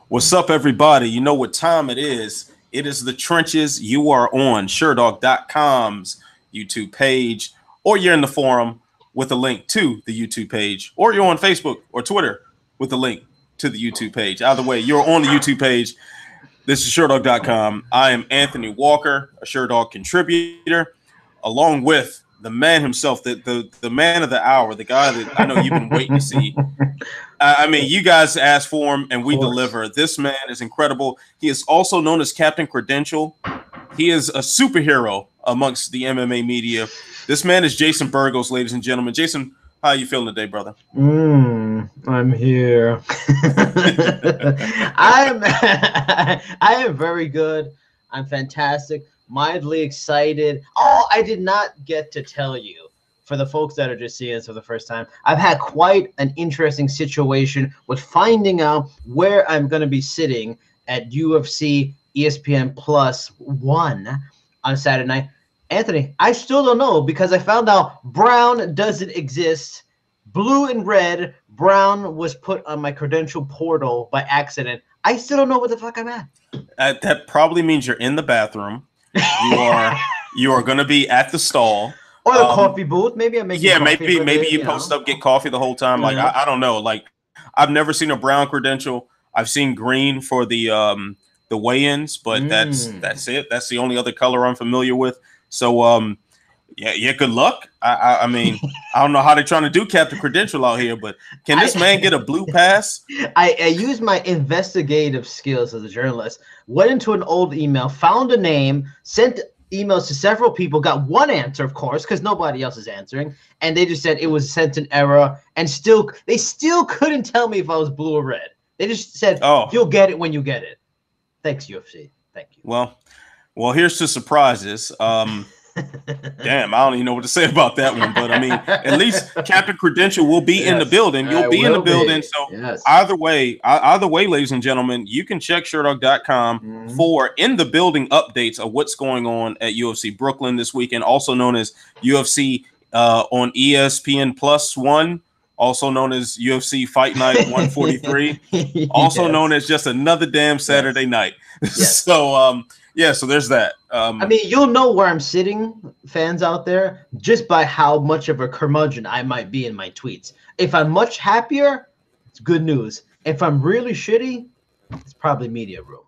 What's up, everybody? You know what time it is. It is the trenches. You are on Sherdog.com's YouTube page, or you're in the forum with a link to the YouTube page, or you're on Facebook or Twitter with a link to the YouTube page. Either way, you're on the YouTube page. This is Sherdog.com. I am Anthony Walker, a Sherdog contributor, along with the man himself, the man of the hour, the guy that I know you've been waiting to see. I mean, you guys asked for him, and we deliver. This man is incredible. He is also known as Captain Credential. He is a superhero amongst the MMA media. This man is Jason Burgos, ladies and gentlemen. Jason, how are you feeling today, brother? I'm here. I am very good. I'm fantastic. Mildly excited. Oh, I did not get to tell you. For the folks that are just seeing this for the first time, I've had quite an interesting situation with finding out where I'm going to be sitting at UFC ESPN Plus 1 on Saturday night. Anthony, I still don't know because I found out brown doesn't exist. Blue and red, brown was put on my credential portal by accident. I still don't know what the fuck I'm at. That probably means you're in the bathroom. You are going to be at the stall. Or the coffee booth. Maybe I'm making coffee. Maybe you post up, get coffee the whole time. Like I don't know. Like I've never seen a brown credential. I've seen green for the weigh-ins, but that's it. That's the only other color I'm familiar with. So yeah, good luck. I mean, I don't know how they're trying to do Captain Credential out here, but can this man get a blue pass? I used my investigative skills as a journalist, went into an old email, found a name, sent emails to several people, got one answer, of course, because nobody else is answering, and they just said it was sent in error, and they still couldn't tell me if I was blue or red. They just said, "Oh, you'll get it when you get it." Thanks, UFC. Thank you. Well, here's the surprises. Damn, I don't even know what to say about that one, but I mean, at least Captain Credential will be in the building. You'll be in the building. So either way, ladies and gentlemen, you can check Sherdog.com for in the building updates of what's going on at UFC Brooklyn this weekend, also known as UFC on ESPN Plus 1, also known as UFC Fight Night 143, also known as just another damn Saturday night. So so there's that. I mean, you'll know where I'm sitting, fans out there, just by how much of a curmudgeon I might be in my tweets. If I'm much happier, it's good news. If I'm really shitty, it's probably media room.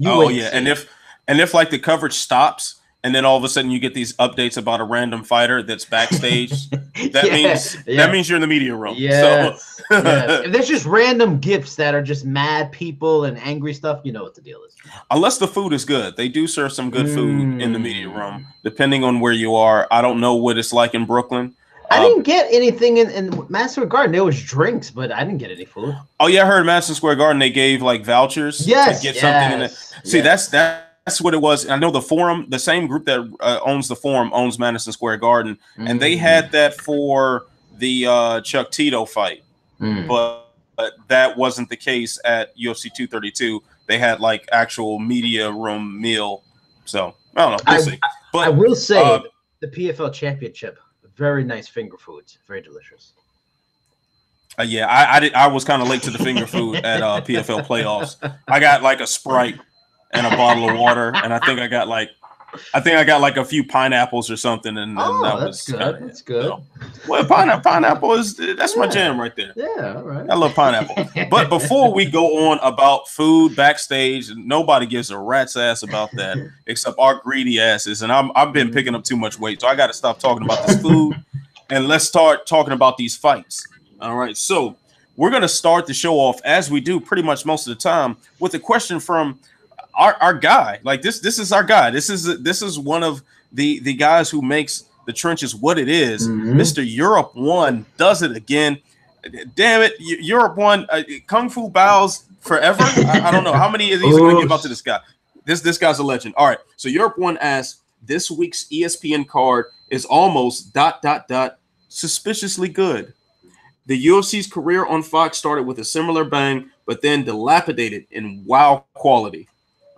And if like the coverage stops and then all of a sudden you get these updates about a random fighter that's backstage, that means you're in the media room. Yes. If there's just random gifts that are just mad people and angry stuff, you know what the deal is. Unless the food is good. They do serve some good food in the media room, depending on where you are. I don't know what it's like in Brooklyn. I didn't get anything in Madison Square Garden. There was drinks, but I didn't get any food. Oh, yeah, I heard Madison Square Garden, they gave like vouchers to get something in it. See, that's what it was. I know the forum, the same group that owns the forum owns Madison Square Garden, and they had that for the Chuck Tito fight, but that wasn't the case at UFC 232. They had like actual media room meal. So I don't know. We'll see. But I will say the PFL Championship, very nice finger foods, very delicious. I was kind of late to the finger food at PFL playoffs. I got like a Sprite and a bottle of water, and I think I got like a few pineapples or something, and that was good. That's good. So, well, pineapple that's my jam right there. Yeah, all right. I love pineapple. But before we go on about food backstage, nobody gives a rat's ass about that except our greedy asses. And I've been picking up too much weight, so I got to stop talking about this food and let's start talking about these fights. All right, so we're gonna start the show off as we do pretty much most of the time with a question from our guy. Like this is our guy. This is one of the guys who makes the trenches what it is. Mr. Europe One does it again. Damn it, Europe One. Kung Fu bows forever. I don't know how many of these are going to give up to this guy. This guy's a legend. All right, so Europe One asks, this week's ESPN card is almost ... suspiciously good. The UFC's career on Fox started with a similar bang, but then dilapidated in wow quality.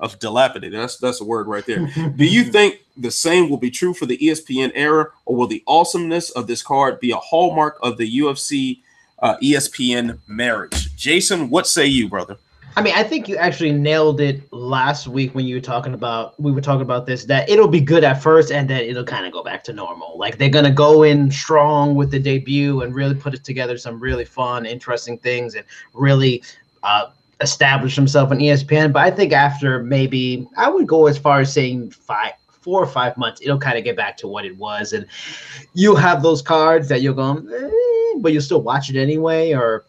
Of dilapidated. That's a word right there. Do you think the same will be true for the ESPN era, or will the awesomeness of this card be a hallmark of the UFC ESPN marriage? Jason, what say you, brother? I mean, I think you actually nailed it last week when we were talking about this, that it'll be good at first and then it'll kind of go back to normal. Like they're gonna go in strong with the debut and really put it together some really fun, interesting things and really establish himself on ESPN. But I think after maybe I would go as far as saying 4 or 5 months, it'll kind of get back to what it was, and you'll have those cards that you'll go, but you'll still watch it anyway, or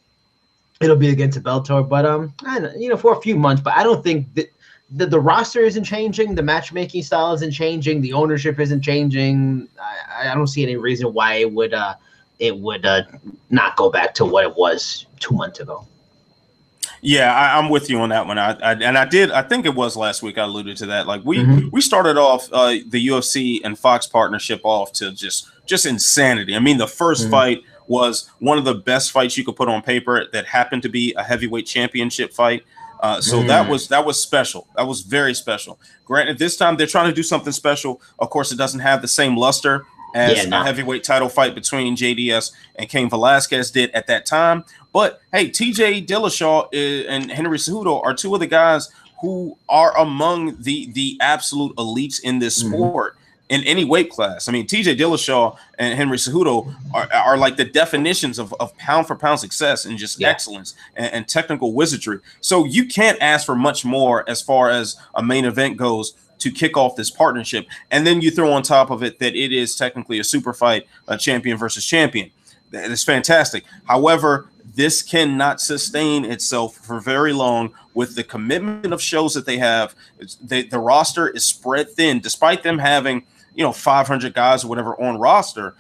it'll be against Bellator, but I don't, for a few months. But I don't think that the roster isn't changing, the matchmaking style isn't changing, the ownership isn't changing. I don't see any reason why it would not go back to what it was 2 months ago. Yeah, I'm with you on that one. I think it was last week I alluded to that. Like we started off the UFC and Fox partnership off to just insanity. I mean, the first fight was one of the best fights you could put on paper that happened to be a heavyweight championship fight. So that was special. That was very special. Granted, this time they're trying to do something special. Of course, it doesn't have the same luster as a heavyweight title fight between JDS and Cain Velasquez did at that time. But hey, TJ Dillashaw and Henry Cejudo are two of the guys who are among the absolute elites in this sport in any weight class. I mean, TJ Dillashaw and Henry Cejudo are like the definitions of pound for pound success and just excellence and technical wizardry. So you can't ask for much more as far as a main event goes to kick off this partnership. And then you throw on top of it that it is technically a super fight, a champion versus champion. That is fantastic. However, this cannot sustain itself for very long with the commitment of shows that they have. The roster is spread thin, despite them having 500 guys or whatever on roster.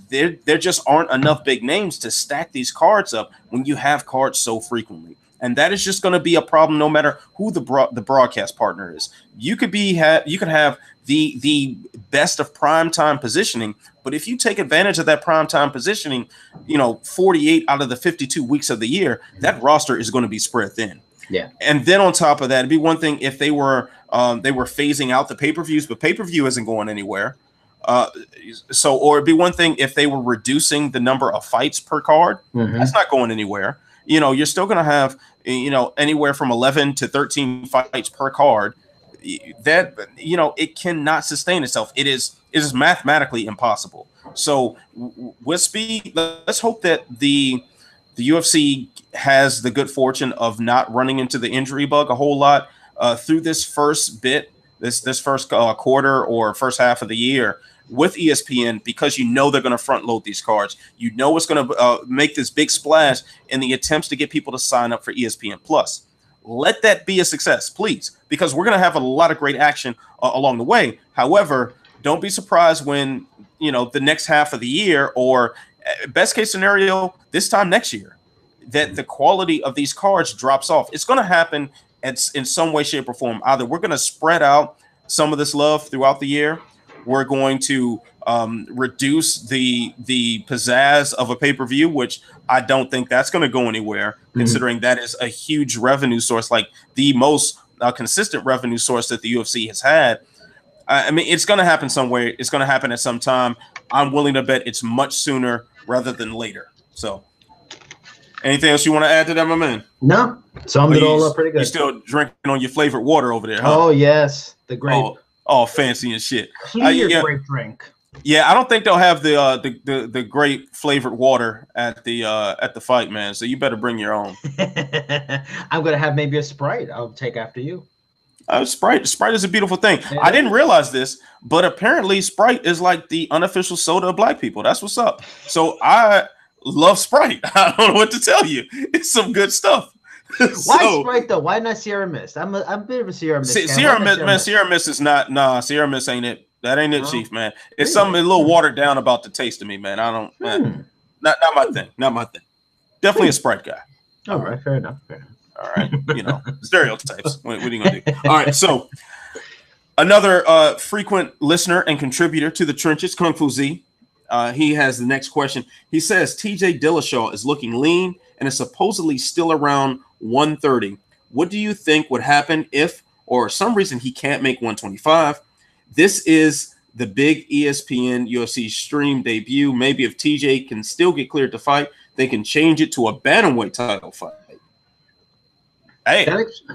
There just aren't enough big names to stack these cards up when you have cards so frequently. And that is just going to be a problem no matter who the broadcast partner is. You could have the best of primetime positioning, but if you take advantage of that primetime positioning, 48 out of the 52 weeks of the year, that roster is going to be spread thin. Yeah. And then on top of that, it'd be one thing if they were phasing out the pay-per-views, but pay-per-view isn't going anywhere. Or it'd be one thing if they were reducing the number of fights per card. That's not going anywhere. You're still going to have, anywhere from 11 to 13 fights per card. That, it cannot sustain itself. It is mathematically impossible. So with speed, let's hope that the UFC has the good fortune of not running into the injury bug a whole lot through this first bit, this first quarter or first half of the year with ESPN, because they're going to front load these cards. It's going to make this big splash in the attempts to get people to sign up for ESPN Plus. Let that be a success, please, because we're going to have a lot of great action along the way. However, don't be surprised when, the next half of the year, or best case scenario, this time next year, that the quality of these cards drops off. It's going to happen in some way, shape, or form. Either we're going to spread out some of this love throughout the year. We're going to reduce the pizzazz of a pay-per-view, which I don't think that's going to go anywhere, considering that is a huge revenue source, like the most consistent revenue source that the UFC has had. I mean, it's going to happen somewhere. It's going to happen at some time. I'm willing to bet it's much sooner rather than later. So anything else you want to add to that, my man? No, summed it all up pretty good. You're still drinking on your flavored water over there, huh? Oh, yes. The grape. Oh, fancy and shit. Clear grape drink. Yeah, I don't think they'll have the grape flavored water at the fight, man. So you better bring your own. I'm gonna have maybe a Sprite. I'll take after you. Sprite is a beautiful thing. I didn't realize this, but apparently Sprite is like the unofficial soda of black people. That's what's up. So I love Sprite. I don't know what to tell you. It's some good stuff. Why Sprite though? Why not Sierra Mist? I'm a bit of a Sierra Mist. Sierra Mist is not. Nah, Sierra Mist ain't it. That ain't it, Chief, man. It's something a little watered down about the taste of me, man. I don't. Not my thing. Not my thing. Definitely a Sprite guy. All right, fair enough. All right, stereotypes. What are you gonna do? All right, so another frequent listener and contributor to the trenches, Kung Fu Z. He has the next question. He says TJ Dillashaw is looking lean and is supposedly still around 130. What do you think would happen if, or some reason, he can't make 125? This is the big ESPN UFC stream debut. Maybe if TJ can still get cleared to fight, they can change it to a bantamweight title fight. Hey,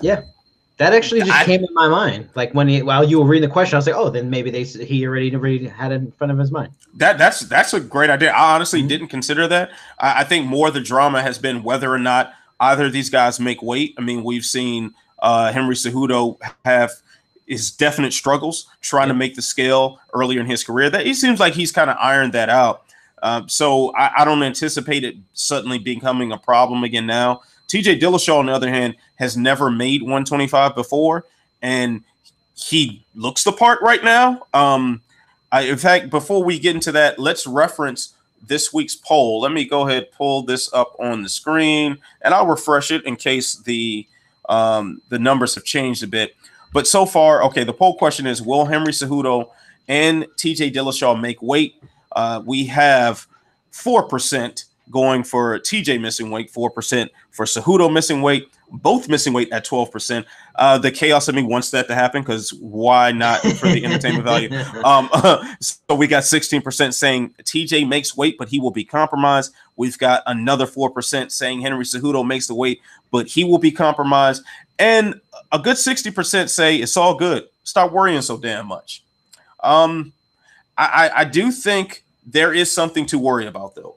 Yeah. That actually just came in my mind. Like while you were reading the question, I was like, "Oh, then maybe he already had it in front of his mind." That's a great idea. I honestly didn't consider that. I think more of the drama has been whether or not either of these guys make weight. I mean, we've seen Henry Cejudo have his definite struggles trying to make the scale earlier in his career. That it seems like he's kind of ironed that out. So I don't anticipate it suddenly becoming a problem again now. TJ Dillashaw, on the other hand, has never made 125 before, and he looks the part right now. In fact, before we get into that, let's reference this week's poll. Let me go ahead pull this up on the screen, and I'll refresh it in case the numbers have changed a bit. But so far, okay, the poll question is: will Henry Cejudo and TJ Dillashaw make weight? We have 4% going for TJ missing weight, 4% for Cejudo missing weight, both missing weight at 12%. The chaos in me wants that to happen because why not for the entertainment value? So we got 16% saying TJ makes weight, but he will be compromised. We've got another 4% saying Henry Cejudo makes the weight, but he will be compromised. And a good 60% say it's all good. Stop worrying so damn much. I do think there is something to worry about, though.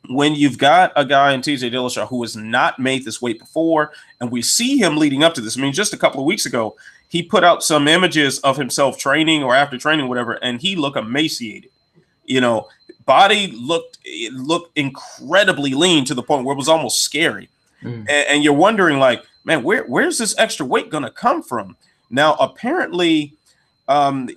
When you've got a guy in TJ Dillashaw who has not made this weight before, and we see him leading up to this. I mean, just a couple of weeks ago, he put out some images of himself training or after training, whatever, and he looked emaciated. You know, body looked incredibly lean to the point where it was almost scary. And you're wondering, like, man, where's this extra weight going to come from? Now, apparently,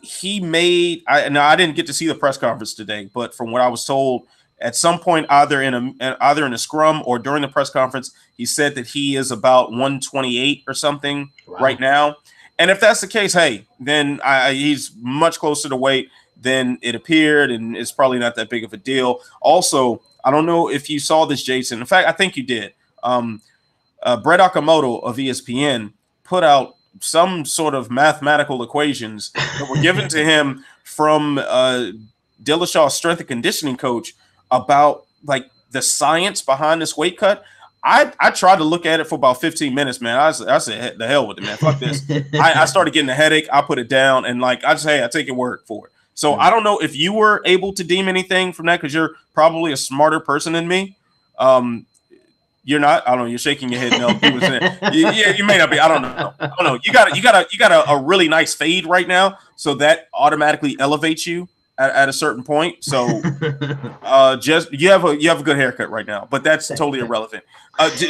he made. I didn't get to see the press conference today, but from what I was told, at some point, either in a scrum or during the press conference, he said that he is about 128 or something right now. And if that's the case, hey, then he's much closer to weight than it appeared, and it's probably not that big of a deal. Also, I don't know if you saw this, Jason. In fact, I think you did. Brett Okamoto of ESPN put out some sort of mathematical equations that were given to him from Dillashaw's strength and conditioning coach about like the science behind this weight cut. I tried to look at it for about 15 minutes, man. I said, the hell with it, man. Fuck this. I started getting a headache. I put it down, and like I take your word for it. So I don't know if you were able to deem anything from that because you're probably a smarter person than me. You're not. I don't know. You're shaking your head. No, you may not be. I don't know. You got a really nice fade right now, so that automatically elevates you at a certain point. So, just you have a good haircut right now, but that's totally irrelevant.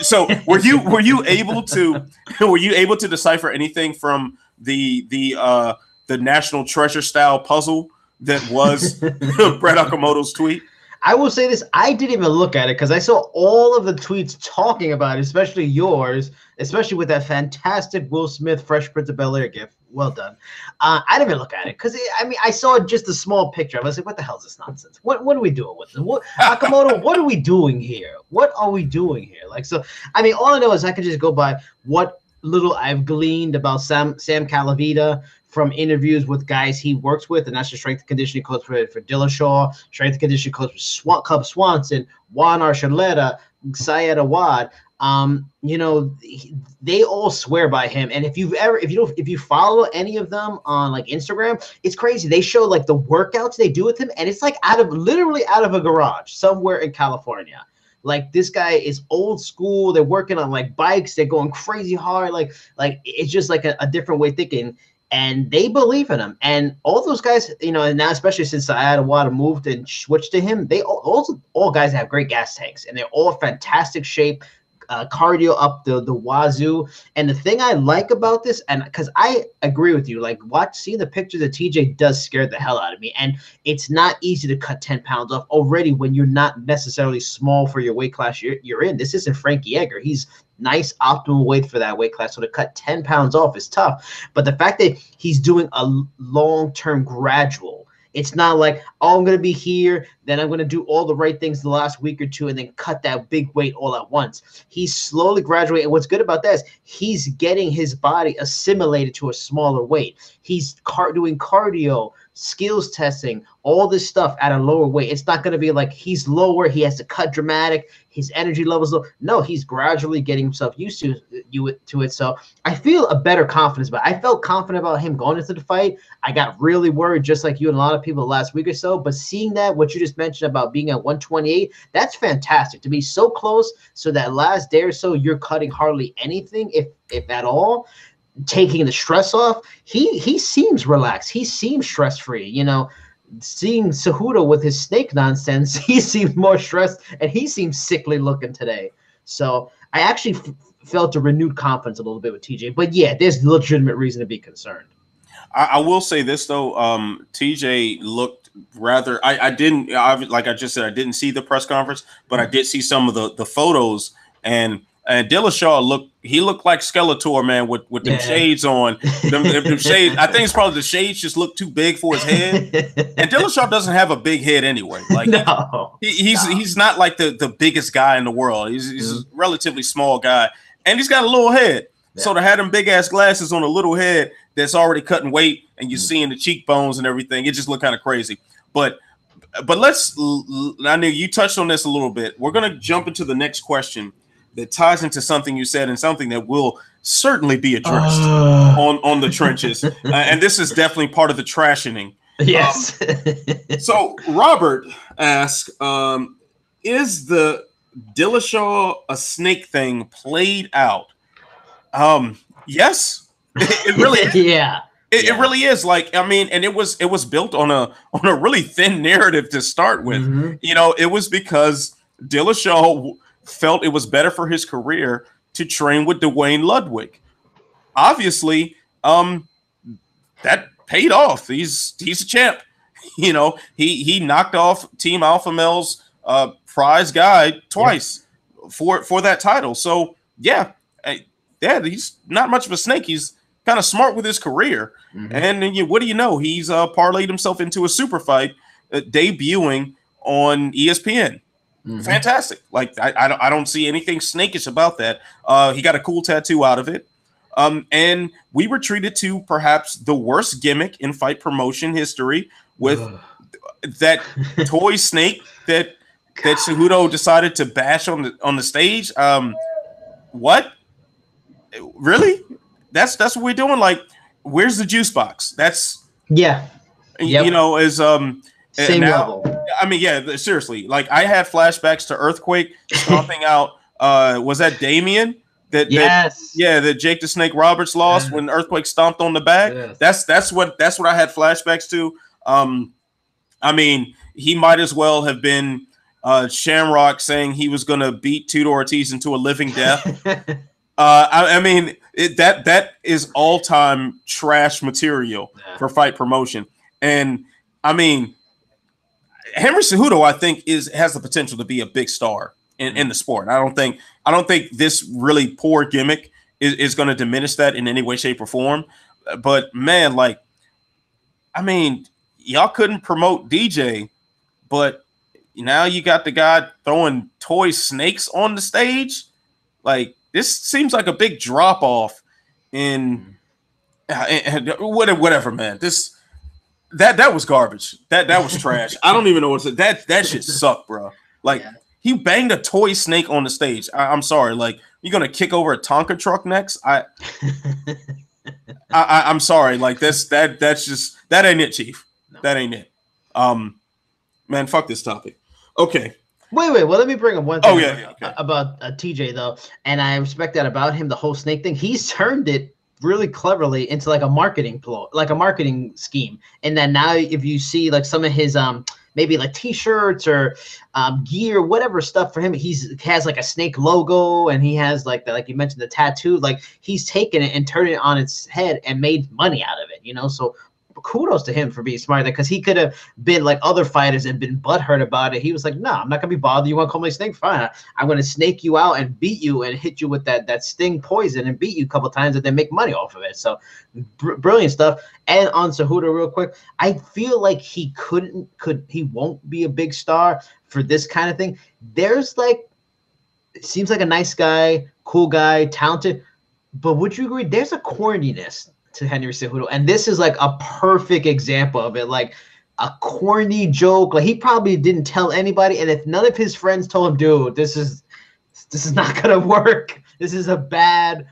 So, were you able to decipher anything from the National Treasure style puzzle that was Brett Okamoto's tweet? I will say this. I didn't even look at it because I saw all of the tweets talking about it, especially yours, especially with that fantastic Will Smith Fresh Prince of Bel-Air gif. Well done. I didn't even look at it because, I saw just a small picture. I was like, what the hell is this nonsense? What are we doing with this? Okamoto, what are we doing here? What are we doing here? Like, so, all I know is I can just go by what little I've gleaned about Sam Calavita from interviews with guys he works with, and that's the strength and conditioning coach for Dillashaw, strength and conditioning coach for Cub Swanson, Juan Archuleta, Syed Awad. They all swear by him. And if you follow any of them on like Instagram, it's crazy. They show like the workouts they do with him, and it's like literally out of a garage somewhere in California. Like this guy is old school. They're working on like bikes. They're going crazy hard. Like it's just like a different way of thinking. And they believe in him. And all those guys, and now especially since Syed Awad moved and switched to him, they all guys have great gas tanks, and they're all fantastic shape, cardio up the wazoo. And the thing I like about this, and because I agree with you, like seeing the pictures of TJ does scare the hell out of me. And it's not easy to cut 10 pounds off already when you're not necessarily small for your weight class you're in. This isn't Frankie Edgar. He's nice optimal weight for that weight class. So to cut 10 pounds off is tough. But the fact that he's doing a long-term gradual, it's not like, oh, I'm going to be here, then I'm going to do all the right things the last week or two and then cut that big weight all at once. He's slowly graduating. And what's good about that is he's getting his body assimilated to a smaller weight. He's doing cardio skills testing, all this stuff at a lower weight. It's not going to be like he's lower, he has to cut dramatic, his energy levels low. No, he's gradually getting himself used to it. So I feel a better confidence, but I felt confident about him going into the fight. I got really worried, just like you and a lot of people last week or so. But seeing that, what you just mentioned about being at 128, that's fantastic. To be so close, so that last day or so, you're cutting hardly anything, if at all, taking the stress off. He seems relaxed. He seems stress free. You know, seeing Cejudo with his snake nonsense, he seems more stressed, and he seems sickly looking today. So I actually felt a renewed confidence a little bit with TJ. But yeah, there's legitimate reason to be concerned. I will say this though, TJ looked rather. I didn't, like I just said, I didn't see the press conference, but I did see some of the photos, and Dillashaw looked like Skeletor, man, with them shades on. Them shades. I think it's probably the shades just look too big for his head. And Dillashaw doesn't have a big head anyway. Like he's not like the biggest guy in the world. He's a relatively small guy, and he's got a little head. Yeah. So to have them big ass glasses on a little head that's already cutting weight, and you're seeing the cheekbones and everything, it just looked kind of crazy. But let's. I know you touched on this a little bit. We're gonna jump into the next question that ties into something you said and something that will certainly be addressed on the trenches. And this is definitely part of the trashing. Yes. So Robert asks, is the Dillashaw a snake thing played out? Yes, it really is. Yeah. It really is. Like, I mean, and it was built on a really thin narrative to start with. Mm-hmm. You know, it was because Dillashaw felt it was better for his career to train with Dwayne Ludwig. Obviously, that paid off. He's a champ. You know, he knocked off Team Alpha Male's prize guy twice for that title. So yeah, he's not much of a snake. He's kind of smart with his career. Mm-hmm. And what do you know? He's parlayed himself into a super fight, debuting on ESPN. Mm-hmm. Fantastic. Like I don't see anything snakish about that. He got a cool tattoo out of it. And we were treated to perhaps the worst gimmick in fight promotion history with that toy snake that Cejudo decided to bash on the stage. What? Really? That's what we're doing? Like, where's the juice box? That's you know, is same level. I mean, yeah, seriously. Like, I had flashbacks to Earthquake stomping out. Was that Damien? That Jake the Snake Roberts lost when Earthquake stomped on the back. Yes. That's what I had flashbacks to. I mean, he might as well have been Shamrock saying he was going to beat Tito Ortiz into a living death. I mean, that is all time trash material for fight promotion, and I mean, Henry Cejudo, I think, has the potential to be a big star in the sport. I don't think this really poor gimmick is going to diminish that in any way, shape, or form. But man, like, I mean, y'all couldn't promote DJ, but now you got the guy throwing toy snakes on the stage. Like, this seems like a big drop off in whatever, man. That was garbage. That was trash. I don't even know what to say. That shit sucked, bro. Like, he banged a toy snake on the stage. I'm sorry. Like, you're gonna kick over a Tonka truck next? I'm sorry. Like, that's just, that ain't it, Chief. No. That ain't it. Man, fuck this topic. Okay. Wait. Well, let me bring up one thing about TJ though, and I respect that about him. The whole snake thing. He's turned it really cleverly into like a marketing ploy, like a marketing scheme. And then now, if you see like some of his maybe like T-shirts or gear, whatever stuff for him, he has like a snake logo, and he has like you mentioned, the tattoo. Like, he's taken it and turned it on its head and made money out of it. You know, so kudos to him for being smart, because he could have been like other fighters and been butthurt about it. He was like, no, I'm not gonna be bothered. You want to call me a snake? Fine. I'm gonna snake you out and beat you and hit you with that sting poison and beat you a couple times and then make money off of it. So brilliant stuff. And on Cejudo, real quick, I feel like he won't be a big star for this kind of thing. There's like, it seems like a nice guy, cool guy, talented, but would you agree there's a corniness to Henry Cejudo, and this is like a perfect example of it. Like a corny joke. Like he probably didn't tell anybody, and if none of his friends told him, dude, this is not gonna work. This is a bad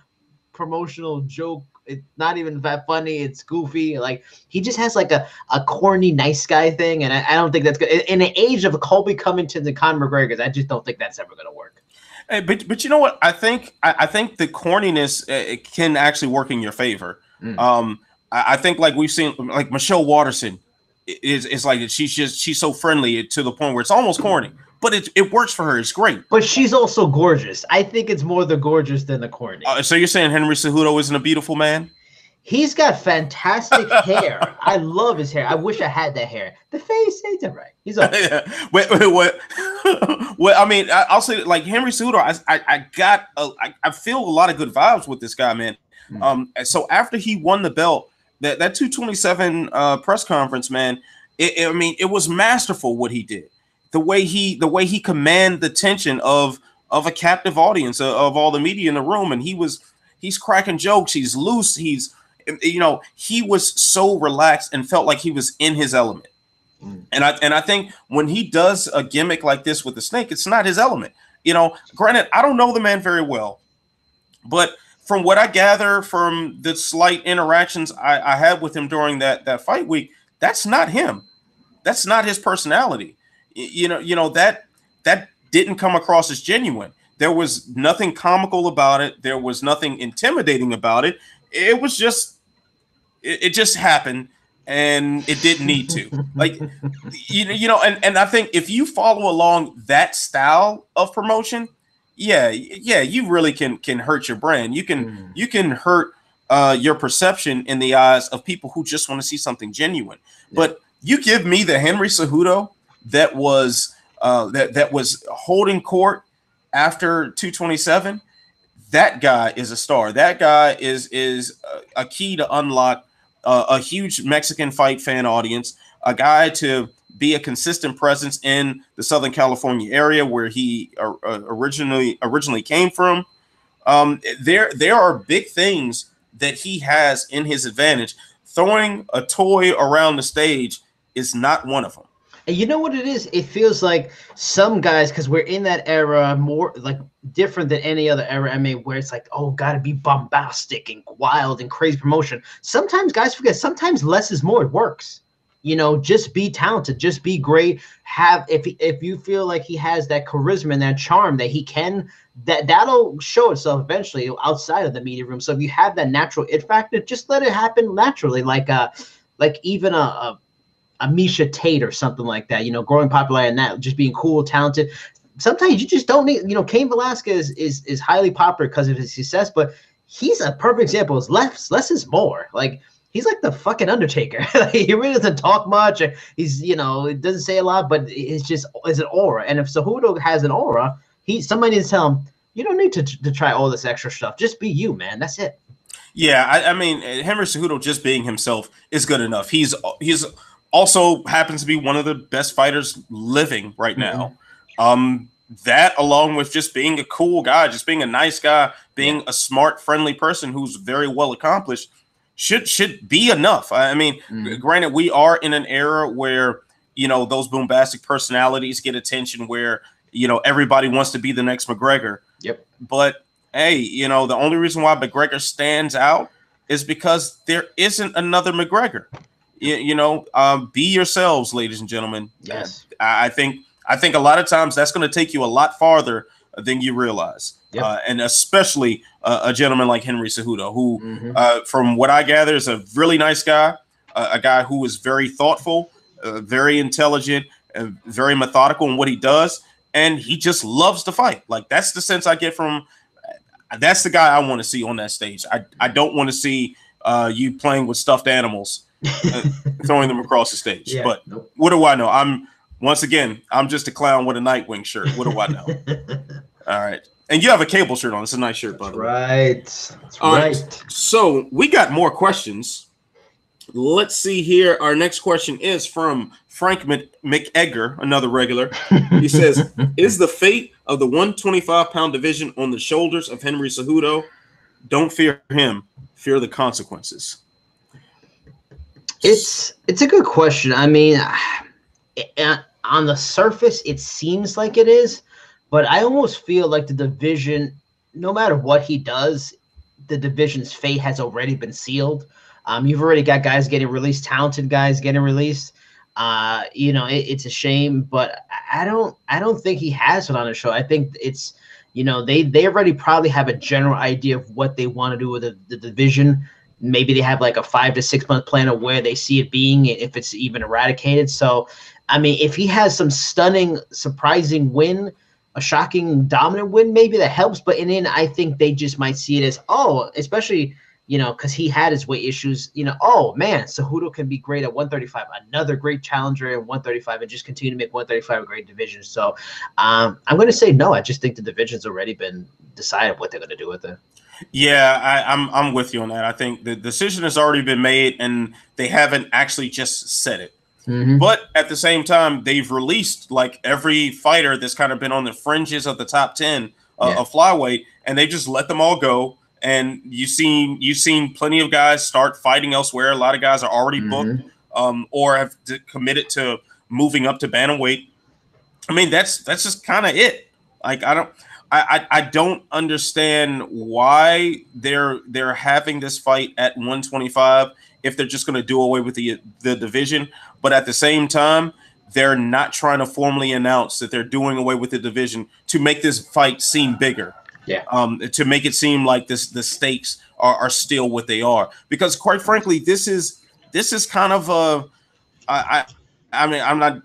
promotional joke. It's not even that funny. It's goofy. Like he just has like a corny nice guy thing, and I don't think that's good. In the age of Colby Covington and Conor McGregor's, I just don't think that's ever gonna work. Hey, but you know what? I think the corniness it can actually work in your favor. I think like we've seen like Michelle Waterson is like she's so friendly to the point where it's almost corny, but it works for her. It's great. But she's also gorgeous. I think it's more the gorgeous than the corny. So you're saying Henry Cejudo isn't a beautiful man? He's got fantastic hair. I love his hair. I wish I had that hair. The face, he's all right. He's all right. Yeah. What? Well, I mean, I'll say like Henry Cejudo. I feel a lot of good vibes with this guy, man. So after he won the belt, that 227 press conference, man, I mean, it was masterful what he did. The way he commanded the tension of a captive audience of all the media in the room, and he's cracking jokes. He's loose. He was so relaxed and felt like he was in his element. And I think when he does a gimmick like this with the snake, it's not his element. Granted, I don't know the man very well, but from what I gather from the slight interactions I had with him during that fight week, that's not him. That's not his personality. That didn't come across as genuine. There was nothing comical about it. There was nothing intimidating about it. It was just, it just happened, and it didn't need to. Like, and I think if you follow along that style of promotion, yeah, you really can hurt your brand. You can hurt your perception in the eyes of people who just want to see something genuine. Yeah. But you give me the Henry Cejudo that was holding court after 227. That guy is a star. That guy is a key to unlock a huge Mexican fight fan audience. A guy to be a consistent presence in the Southern California area where he originally came from. There are big things that he has in his advantage. Throwing a toy around the stage is not one of them. And you know what it is? It feels like some guys, because we're in that era more like different than any other era, where it's like, oh, gotta be bombastic and wild and crazy promotion. Sometimes guys forget, sometimes less is more. It works. Just be talented, just be great. If you feel like he has that charisma and that charm that he can, that'll show itself eventually outside of the media room. So if you have that natural it factor, just let it happen naturally. Like even a Misha Tate or something like that, growing popular in that, just being cool, talented. Sometimes you just don't need, Cain Velasquez is highly popular because of his success, but he's a perfect example. Is less is more. Like, he's like the fucking Undertaker. He really doesn't talk much. He's, it doesn't say a lot, but it's an aura. And if Cejudo has an aura, somebody needs to tell him, you don't need to try all this extra stuff. Just be you, man. That's it. Yeah, I mean, Henry Cejudo just being himself is good enough. He's also happens to be one of the best fighters living right now. That, along with just being a cool guy, just being a nice guy, being a smart, friendly person who's very well accomplished, should be enough. I mean, granted, we are in an era where, those bombastic personalities get attention, where, everybody wants to be the next McGregor. Yep. But hey, the only reason why McGregor stands out is because there isn't another McGregor. Be yourselves, ladies and gentlemen. Yes. I think a lot of times that's going to take you a lot farther than you realize. Yep. And especially a gentleman like Henry Cejudo, who, from what I gather, is a really nice guy, a guy who is very thoughtful, very intelligent, and very methodical in what he does. And he just loves to fight. Like, that's the sense I get from. That's the guy I want to see on that stage. I don't want to see you playing with stuffed animals, throwing them across the stage. Yeah, but what do I know? I'm just a clown with a Nightwing shirt. What do I know? All right. And you have a cable shirt on. It's a nice shirt, by the way. That's right. So we got more questions. Let's see here. Our next question is from Frank McEdgar, another regular. He says, is the fate of the 125-pound division on the shoulders of Henry Cejudo? Don't fear him. Fear the consequences. It's a good question. I mean, on the surface, it seems like it is, but I almost feel like the division, no matter what he does, the division's fate has already been sealed. You've already got guys getting released, talented guys getting released. It's a shame, but I don't think he has it on the show. I think it's, they already probably have a general idea of what they want to do with the division. Maybe they have like a 5 to 6 month plan of where they see it being, if it's even eradicated. So, I mean, if he has some stunning, surprising win, a shocking, dominant win, maybe that helps. But then I think they just might see it as, especially, because he had his weight issues, oh, man, Cejudo can be great at 135, another great challenger at 135, and just continue to make 135 a great division. So I'm going to say no. I just think the division's already been decided what they're going to do with it. Yeah, I'm with you on that. I think the decision has already been made, and they haven't actually just said it. Mm-hmm. But at the same time, they've released like every fighter that's kind of been on the fringes of the top 10 of flyweight, and they just let them all go. And you've seen plenty of guys start fighting elsewhere. A lot of guys are already booked, or have committed to moving up to bantamweight. I mean, that's just kind of it. Like, I don't understand why they're having this fight at 125 if they're just going to do away with the division. But at the same time, they're not trying to formally announce that they're doing away with the division to make this fight seem bigger. Yeah. To make it seem like the stakes are still what they are. Because quite frankly, this is kind of I mean, I'm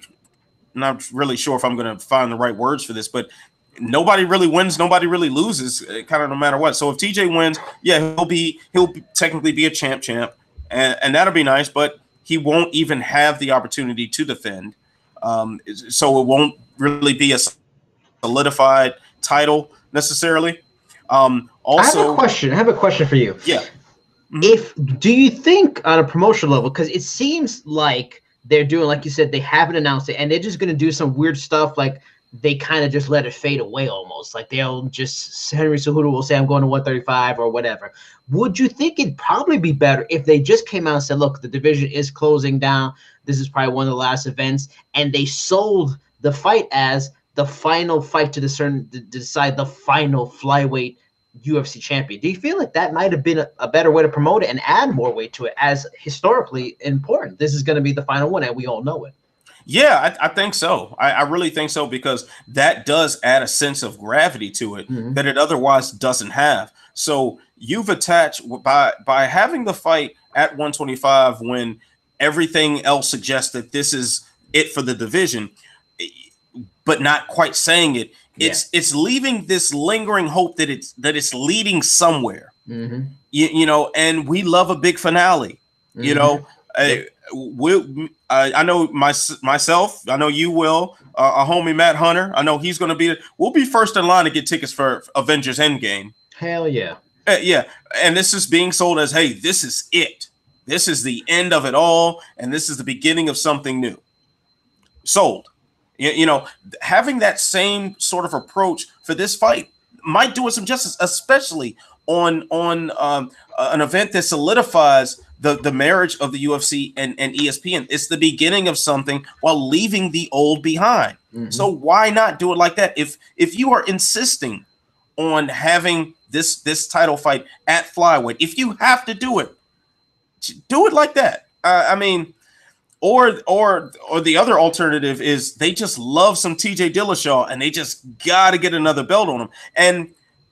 not really sure if I'm going to find the right words for this, but nobody really wins, nobody really loses, kind of no matter what. So if TJ wins, yeah, he'll technically be a champ, and that'll be nice, but he won't even have the opportunity to defend. So it won't really be a solidified title necessarily. Also, I have a question for you. Yeah. Do you think on a promotional level, because it seems like they're doing, like you said, they haven't announced it, and they're just going to do some weird stuff, like they kind of just let it fade away almost. Like they'll just, Henry Cejudo will say, I'm going to 135 or whatever. Would you think it'd probably be better if they just came out and said, look, the division is closing down. This is probably one of the last events. And they sold the fight as the final fight to decide the final flyweight UFC champion. Do you feel like that might have been a better way to promote it and add more weight to it, as historically important? This is going to be the final one, and we all know it. Yeah, I think so. I really think so, because that does add a sense of gravity to it that it otherwise doesn't have. So you've attached by having the fight at 125 when everything else suggests that this is it for the division, but not quite saying it. It's leaving this lingering hope that it's leading somewhere. And we love a big finale. I know myself. I know you will. Our homie Matt Hunter. I know he's going to be. We'll be first in line to get tickets for Avengers Endgame. Hell yeah. Yeah, and this is being sold as, hey, this is it. This is the end of it all, and this is the beginning of something new. Sold. Having that same sort of approach for this fight might do it some justice, especially on an event that solidifies the marriage of the UFC and ESPN. It's the beginning of something while leaving the old behind. So why not do it like that? If you are insisting on having this title fight at flyweight, if you have to do it like that. I mean, or the other alternative is they just love some TJ Dillashaw and they just got to get another belt on him. And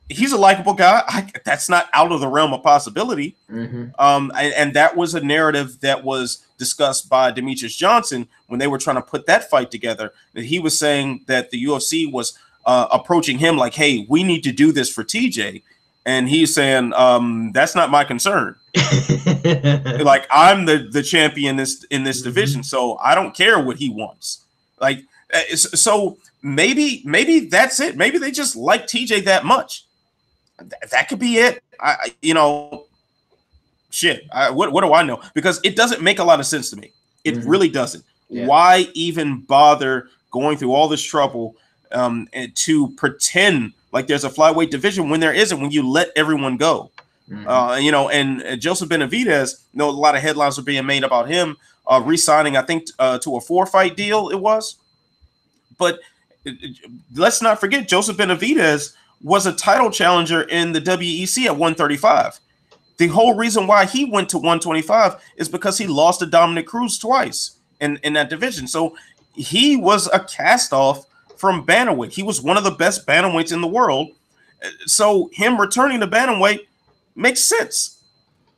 he's a likable guy. That's not out of the realm of possibility. And that was a narrative that was discussed by Demetrius Johnson when they were trying to put that fight together. That he was saying that the UFC was approaching him like, hey, we need to do this for TJ. And he's saying, that's not my concern. Like, I'm the champion in this division, so I don't care what he wants. Like, so maybe that's it. Maybe they just like TJ that much. That could be it. What do I know? Because it doesn't make a lot of sense to me. It really doesn't. Yeah. Why even bother going through all this trouble and to pretend like there's a flyweight division when there isn't, when you let everyone go? You know, and Joseph Benavidez, you know, a lot of headlines are being made about him re-signing, I think, to a 4-fight deal it was. But let's not forget, Joseph Benavidez was a title challenger in the WEC at 135. The whole reason why he went to 125 is because he lost to Dominic Cruz twice in that division. So he was a cast-off from bantamweight. He was one of the best bantamweights in the world. So him returning to bantamweight makes sense.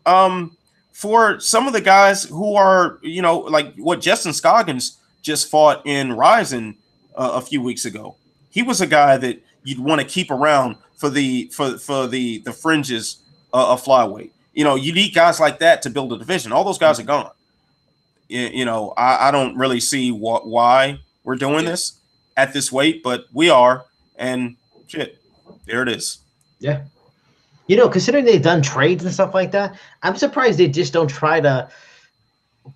For some of the guys who are, you know, like what Justin Scoggins just fought in Ryzen a few weeks ago. He was a guy that you'd want to keep around for the fringes of flyweight. You know, you need guys like that to build a division. All those guys are gone. You know, I don't really see why we're doing this at this weight, but we are. And shit, there it is. Yeah. You know, considering they've done trades and stuff like that, I'm surprised they just don't try to.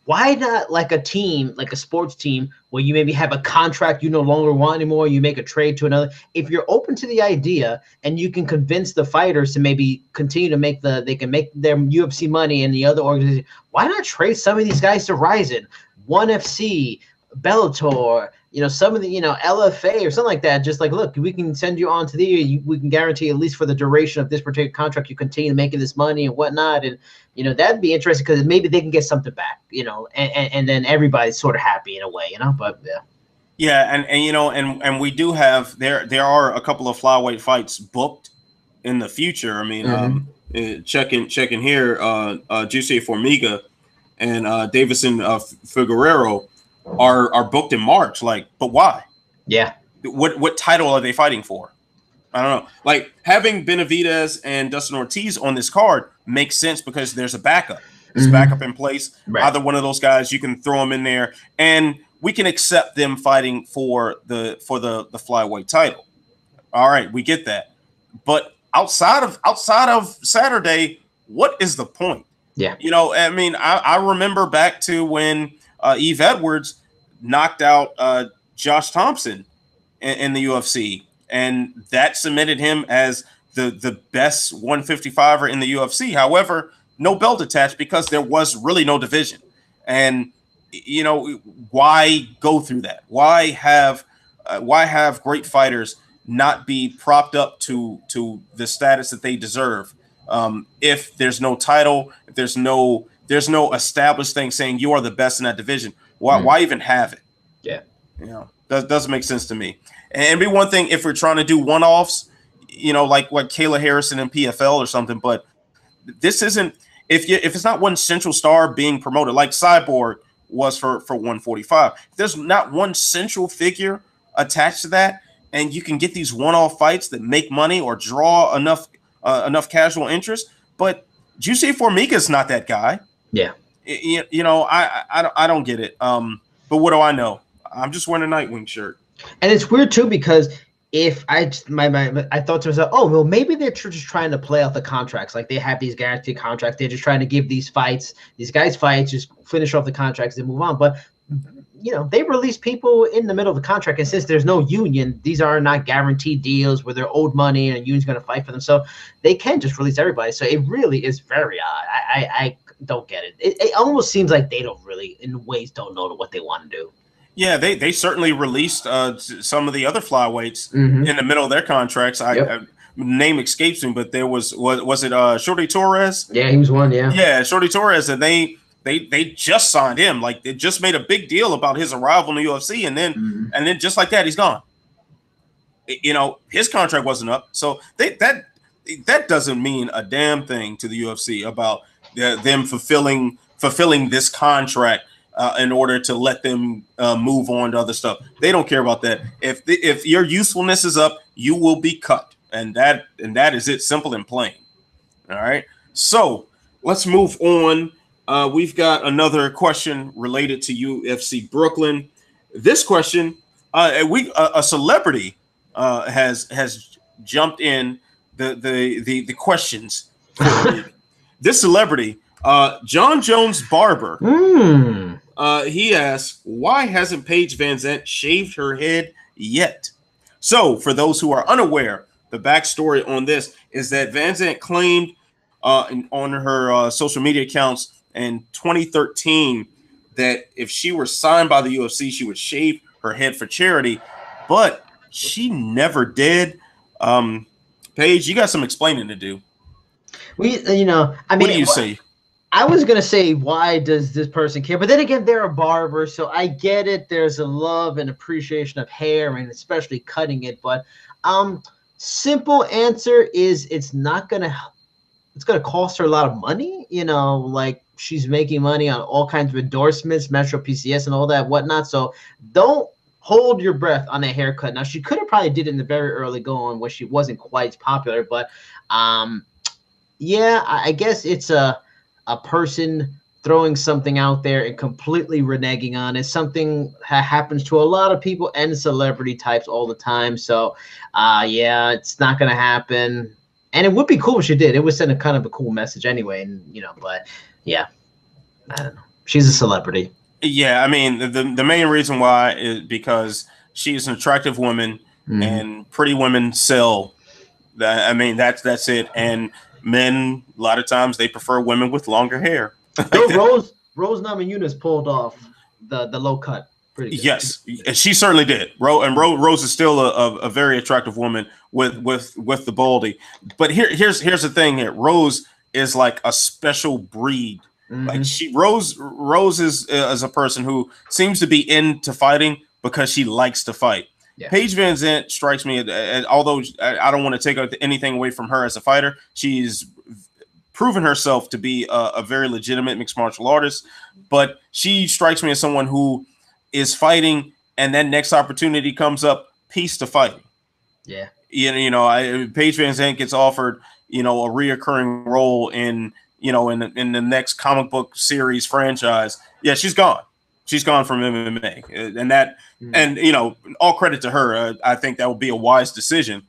Why not like a team, like a sports team, where you maybe have a contract you no longer want anymore, you make a trade to another. If you're open to the idea and you can convince the fighters to maybe continue to make they can make their UFC money in the other organization, why not trade some of these guys to Ryzen, ONE FC, Bellator, you know, some of the, you know, LFA or something like that. Just like, look, we can send you on to we can guarantee at least for the duration of this particular contract, you continue making this money and whatnot. And, you know, that'd be interesting because maybe they can get something back, you know, and then everybody's sort of happy in a way, you know, but yeah. Yeah. And, you know, and we do have, there are a couple of flyweight fights booked in the future. I mean, checking here, Juicy Formiga and Davison Figueroa are booked in March. Like, but why? Yeah. What title are they fighting for? I don't know. Like, having Benavidez and Dustin Ortiz on this card makes sense because there's a backup. There's a backup in place. Right. Either one of those guys, you can throw them in there, and we can accept them fighting for the flyweight title. All right, we get that. But outside of Saturday, what is the point? Yeah. You know, I mean, I remember back to when Eve Edwards knocked out Josh Thompson in the UFC, and that cemented him as the best 155er in the UFC. However, no belt attached because there was really no division. And, you know, why go through that? Why have great fighters not be propped up to the status that they deserve if there's no title, if there's no established thing saying you are the best in that division? Why even have it? Yeah, you know, doesn't make sense to me. And it'd be one thing if we're trying to do one-offs, you know, like what Kayla Harrison in PFL or something. But this isn't. If it's not one central star being promoted like Cyborg was for 145, if there's not one central figure attached to that, and you can get these one-off fights that make money or draw enough casual interest. But Juicy Formiga is not that guy. Yeah. You know, I don't get it. But what do I know? I'm just wearing a Nightwing shirt. And it's weird too because if I thought to myself, oh well, maybe they're just trying to play out the contracts. Like they have these guaranteed contracts. They're just trying to give these guys fights, just finish off the contracts and move on. But you know, they release people in the middle of the contract, and since there's no union, these are not guaranteed deals where they're owed money and a union's going to fight for them. So they can just release everybody. So it really is very odd. I don't get it. It almost seems like they don't really, in ways, don't know what they want to do. Yeah, they certainly released some of the other flyweights in the middle of their contracts. Name escapes me, but there was it Shorty Torres? Yeah, he was one. Yeah, Shorty Torres, and they just signed him. Like they just made a big deal about his arrival in the UFC, and then just like that, he's gone. You know, his contract wasn't up, so that doesn't mean a damn thing to the UFC about them fulfilling this contract. In order to let them move on to other stuff. They don't care about that. If your usefulness is up, you will be cut. And that is it, simple and plain. All right. So let's move on. We've got another question related to UFC Brooklyn. This question, a celebrity has jumped in the questions. This celebrity, John Jones Barber. He asks, why hasn't Paige VanZant shaved her head yet? So, for those who are unaware, the backstory on this is that VanZant claimed on her social media accounts in 2013 that if she were signed by the UFC, she would shave her head for charity, but she never did. Paige, you got some explaining to do. I What do mean, you say? I was gonna say, why does this person care? But then again, they're a barber, so I get it. There's a love and appreciation of hair, and especially cutting it. But simple answer is it's gonna cost her a lot of money. Like she's making money on all kinds of endorsements, Metro PCS, and all that whatnot. So don't hold your breath on a haircut. Now she could have probably did it in the very early going when she wasn't quite popular, but yeah, I guess it's a person throwing something out there and completely reneging on it. Something happens to a lot of people and celebrity types all the time. So, yeah, it's not going to happen. And it would be cool if she did. It would send a kind of a cool message anyway. And, but yeah, I don't know. She's a celebrity. Yeah, I mean, the main reason why is because she's an attractive woman and pretty women sell. I mean, that's it. And men, a lot of times, they prefer women with longer hair. Rose Namajunas pulled off the low cut pretty good. Yes, she certainly did. Rose is still a very attractive woman with the baldy. But here's the thing: here, Rose is like a special breed. Like Rose is a person who seems to be into fighting because she likes to fight. Yeah. Paige Van Zandt strikes me, although I don't want to take anything away from her as a fighter, she's proven herself to be a very legitimate mixed martial artist, but she strikes me as someone who is fighting and then next opportunity comes up, peace to fighting. Yeah. Paige Van Zandt gets offered, a reoccurring role in the next comic book series franchise. Yeah, she's gone. She's gone from MMA, and that, and all credit to her. I think that would be a wise decision.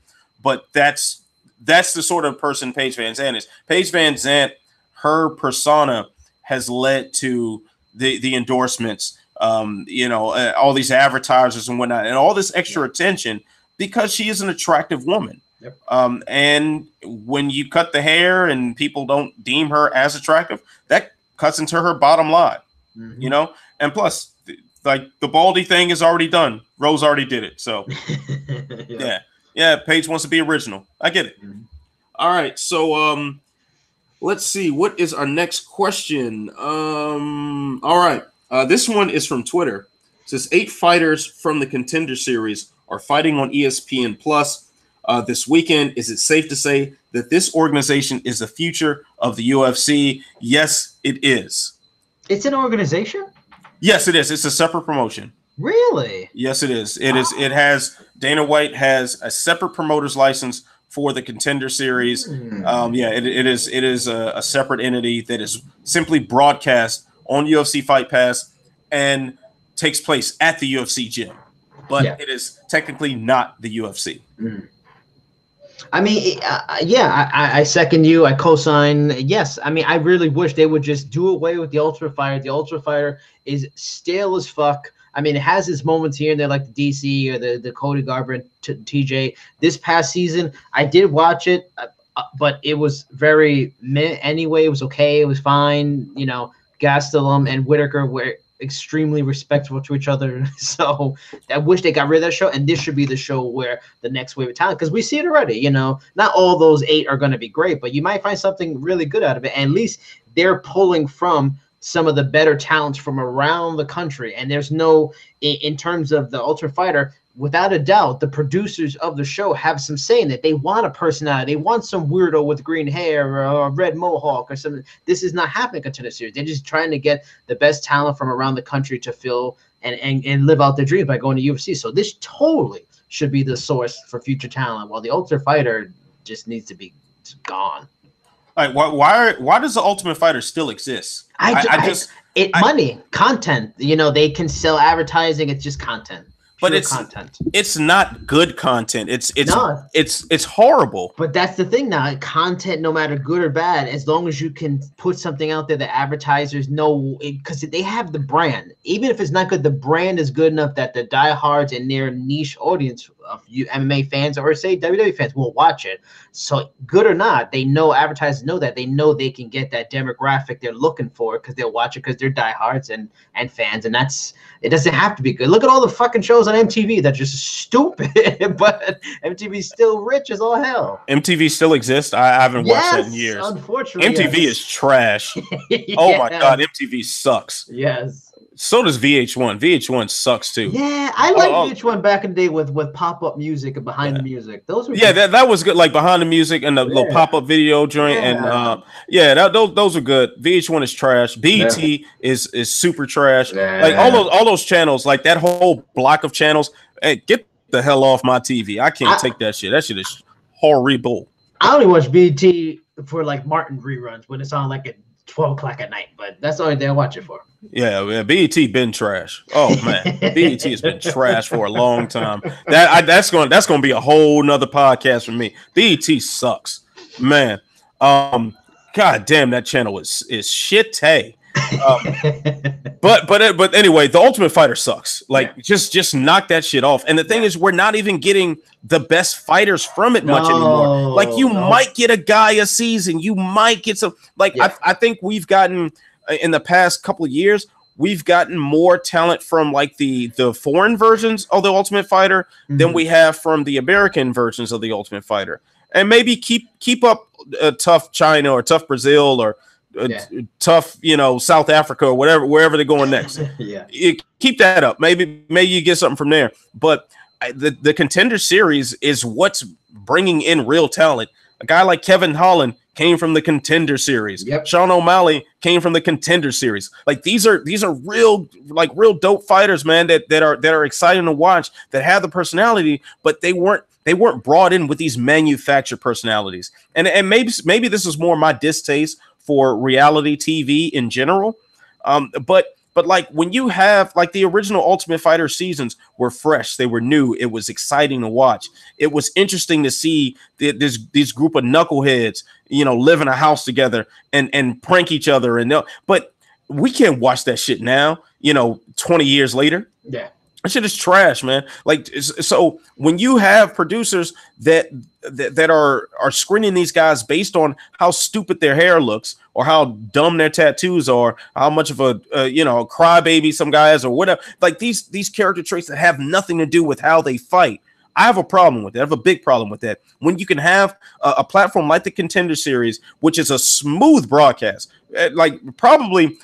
But that's the sort of person Paige Van Zandt is. Paige Van Zandt, her persona has led to the endorsements, all these advertisers and whatnot, and all this extra attention because she is an attractive woman. Yep. And when you cut the hair and people don't deem her as attractive, that cuts into her bottom line. And plus, like the baldy thing is already done. Rose already did it. So yeah, Paige wants to be original. I get it. All right. So let's see. What is our next question? All right. This one is from Twitter. It says 8 fighters from the Contender Series are fighting on ESPN Plus this weekend. Is it safe to say that this organization is the future of the UFC? Yes, it is. It's an organization? Yes, it is. It's a separate promotion. Really? Yes, it is. It is. It has Dana White has a separate promoter's license for the Contender Series. It is a separate entity that is simply broadcast on UFC Fight Pass and takes place at the UFC gym, but it is technically not the UFC. I mean, I second you. I co-sign. Yes. I mean, I really wish they would just do away with the Ultimate Fighter. The Ultimate Fighter is stale as fuck. I mean, it has its moments here and there, like the DC or the Cody Garbrandt TJ. This past season, I did watch it, but it was very meh anyway. It was okay. It was fine. Gastelum and Whitaker were extremely respectful to each other. So I wish they got rid of that show, and this should be the show where the next wave of talent, because we see it already. Not all those 8 are going to be great, but you might find something really good out of it. And at least they're pulling from some of the better talents from around the country. And there's no, in terms of the Ultimate Fighter, without a doubt, the producers of the show have some saying that they want a personality. They want some weirdo with green hair or a red mohawk or something. This is not happening in the series. They're just trying to get the best talent from around the country to fill and live out their dreams by going to UFC. So this totally should be the source for future talent, while the Ultimate Fighter just needs to be gone. All right, why does the Ultimate Fighter still exist? Money, content. They can sell advertising. It's just content. But it's not good content. It's horrible. But that's the thing now. Content, no matter good or bad, as long as you can put something out there that advertisers know, because they have the brand. Even if it's not good, the brand is good enough that the diehards and their niche audience you MMA fans or say WWE fans will watch it. So good or not, they know, advertisers know that, they know they can get that demographic they're looking for because they'll watch it because they're diehards and fans, and that's, it doesn't have to be good. Look at all the fucking shows on MTV that are just stupid, but MTV's still rich as all hell. MTV still exists. I haven't watched that in years. Unfortunately, MTV is trash. Yeah. Oh my god, MTV sucks. Yes. So does VH1. VH1 sucks too. Yeah, I liked VH1 back in the day with pop-up music and behind the music. Those were that was good. Like behind the music and the little pop-up video joint, and those are good. VH1 is trash. BET is super trash. Like all those channels, like that whole block of channels. Hey, get the hell off my TV. I can't take that shit. That shit is horrible. I only watch BET for like Martin reruns when it's on like at 12 o'clock at night, but that's the only thing I watch it for. Yeah, BET been trash. Oh man, BET has been trash for a long time. That's going to be a whole nother podcast for me. BET sucks, man. God damn, that channel is shit. But anyway, the Ultimate Fighter sucks. Like just knock that shit off. And the thing is, we're not even getting the best fighters from it much anymore. Like you might get a guy a season. You might get some. Like I think we've gotten in the past couple of years, we've gotten more talent from like the foreign versions of the Ultimate Fighter than we have from the American versions of the Ultimate Fighter. And maybe keep up tough China or tough Brazil or tough, South Africa or wherever they're going next. Keep that up. Maybe you get something from there. But the Contender Series is what's bringing in real talent. A guy like Kevin Holland came from the Contender Series. Sean O'Malley came from the Contender Series. Like these are real dope fighters, man, that are exciting to watch, that have the personality, but they weren't brought in with these manufactured personalities. And maybe this is more my distaste for reality TV in general. But like when you have like the original Ultimate Fighter seasons were fresh, they were new. It was exciting to watch. It was interesting to see these group of knuckleheads, live in a house together and prank each other. But we can't watch that shit now, 20 years later. Yeah. That shit is trash, man. Like, so when you have producers that are screening these guys based on how stupid their hair looks or how dumb their tattoos are, how much of a crybaby some guy is or whatever, like these character traits that have nothing to do with how they fight, I have a problem with that. I have a big problem with that. When you can have a platform like the Contender Series, which is a smooth broadcast, like probably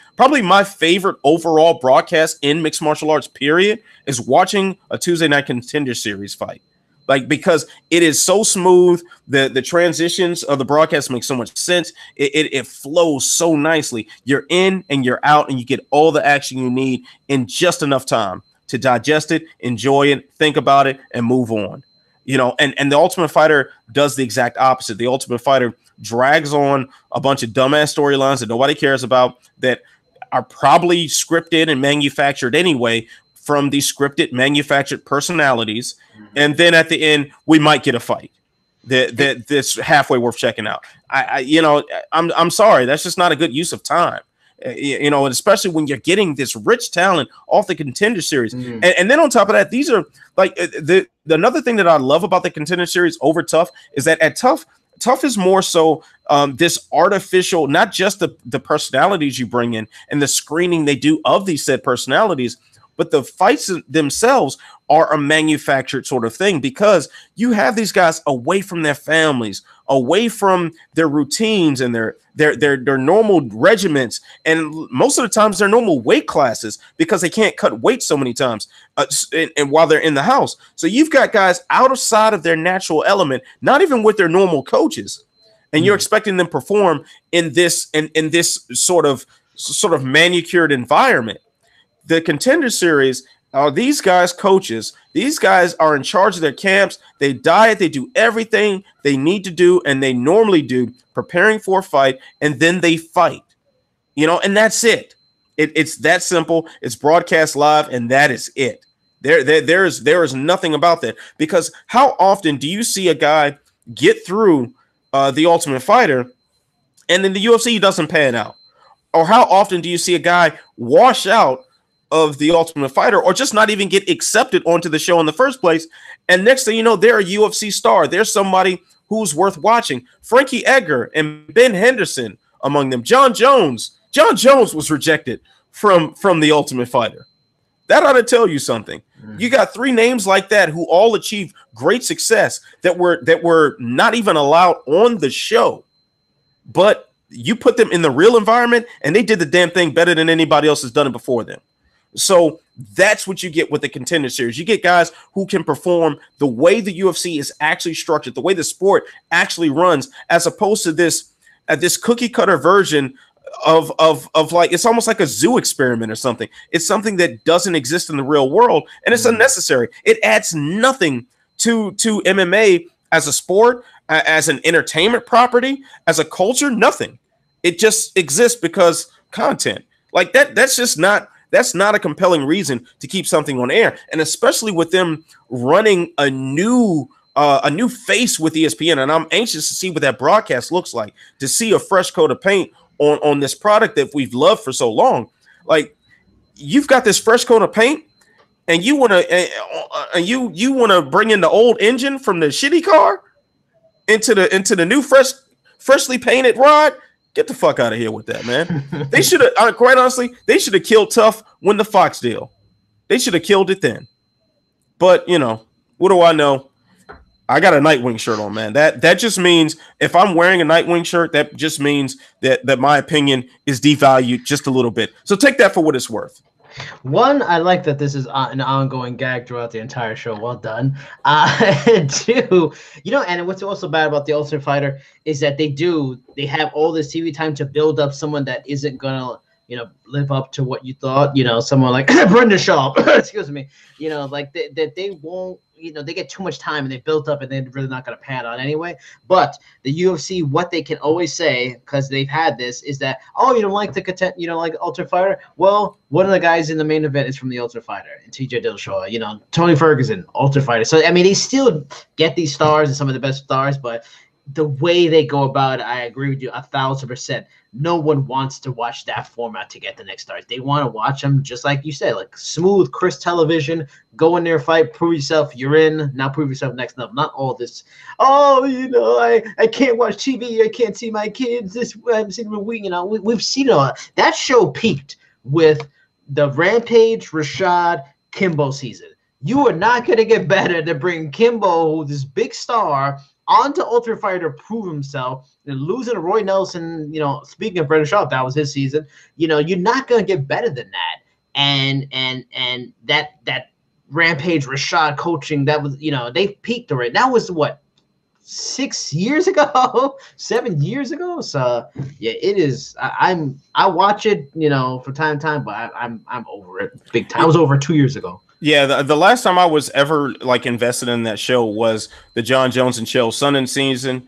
my favorite overall broadcast in mixed martial arts, period, is watching a Tuesday Night Contender Series fight. Like, because it is so smooth, the transitions of the broadcast make so much sense. It flows so nicely. You're in and you're out, and you get all the action you need in just enough time to digest it, enjoy it, think about it, and move on. And the Ultimate Fighter does the exact opposite. The Ultimate Fighter drags on a bunch of dumbass storylines that nobody cares about, that are probably scripted and manufactured anyway from these scripted, manufactured personalities. And then at the end, we might get a fight that's halfway worth checking out. I'm sorry, that's just not a good use of time. And especially when you're getting this rich talent off the Contender Series. And then on top of that, these are like another thing that I love about the Contender Series over Tough is that at Tough is more so this artificial, not just the personalities you bring in and the screening they do of these said personalities, but the fights themselves are a manufactured sort of thing, because you have these guys away from their families, away from their routines and their normal regiments, and most of the times their normal weight classes, because they can't cut weight so many times and while they're in the house. So you've got guys outside of their natural element, not even with their normal coaches, and you're expecting them to perform in this sort of manicured environment. The Contender Series are these guys' coaches. These guys are in charge of their camps. They diet. They do everything they need to do, and they normally do, preparing for a fight, and then they fight. And that's it. It's that simple. It's broadcast live, and that is it. There is nothing about that, because how often do you see a guy get through the Ultimate Fighter, and then the UFC doesn't pan out? Or how often do you see a guy wash out of The Ultimate Fighter, or just not even get accepted onto the show in the first place. And next thing you know, they're a UFC star. There's somebody who's worth watching. Frankie Edgar and Ben Henderson among them. John Jones was rejected from The Ultimate Fighter. That ought to tell you something. You got 3 names like that who all achieved great success that were not even allowed on the show, but you put them in the real environment and they did the damn thing better than anybody else has done it before them. So that's what you get with the Contender Series. You get guys who can perform the way the UFC is actually structured, the way the sport actually runs, as opposed to this cookie cutter version of like, it's almost like a zoo experiment or something. It's something that doesn't exist in the real world, and it's unnecessary. It adds nothing to MMA as a sport, as an entertainment property, as a culture, nothing. It just exists because content. Like that's not a compelling reason to keep something on air. And especially with them running a new face with ESPN. And I'm anxious to see what that broadcast looks like, to see a fresh coat of paint on this product that we've loved for so long. Like, you've got this fresh coat of paint and you want to bring in the old engine from the shitty car into the new freshly painted rod. Get the fuck out of here with that, man. They should have, quite honestly, they should have killed Tough when the Fox deal. They should have killed it then. But, you know, what do I know? I got a Nightwing shirt on, man. That just means if I'm wearing a Nightwing shirt, that just means that my opinion is devalued just a little bit. So take that for what it's worth. One, I like that this is an ongoing gag throughout the entire show. Well done. Two, you know, and what's also bad about the Ultimate Fighter is that they have all this TV time to build up someone that isn't gonna, you know, live up to what you thought. You know, someone like Brenda Shaw, excuse me. You know, like that they won't. You know, they get too much time and they built up and they're really not going to pan out anyway. But the UFC, what they can always say, because they've had this, is that, oh, you don't like the content, you don't like Ultimate Fighter? Well, one of the guys in the main event is from the Ultimate Fighter, and TJ Dillashaw, you know, Tony Ferguson, Ultimate Fighter. So, I mean, they still get these stars and some of the best stars, but the way they go about it, I agree with you 1,000%. No one wants to watch that format to get the next stars. They want to watch them just like you said, like smooth, crisp television. Go in there, fight, prove yourself. You're in. Now prove yourself next level. Not all this. Oh, you know, I can't watch TV. I can't see my kids. This I'm seeing the week. You know, we've seen all that show peaked with the Rampage, Rashad, Kimbo season. You are not going to get better to bring Kimbo, this big star, onto Ultimate Fighter to prove himself, and losing to Roy Nelson. You know, speaking of Brendan Sharp, that was his season. You know, you're not gonna get better than that. And that Rampage Rashad coaching, that was, you know, they peaked already. That was what, 6 years ago, 7 years ago. So yeah, it is. I watch it, you know, from time to time, but I'm over it big time. I was over 2 years ago. Yeah, the last time I was ever like invested in that show was the John Jones and Chael Sonnen season.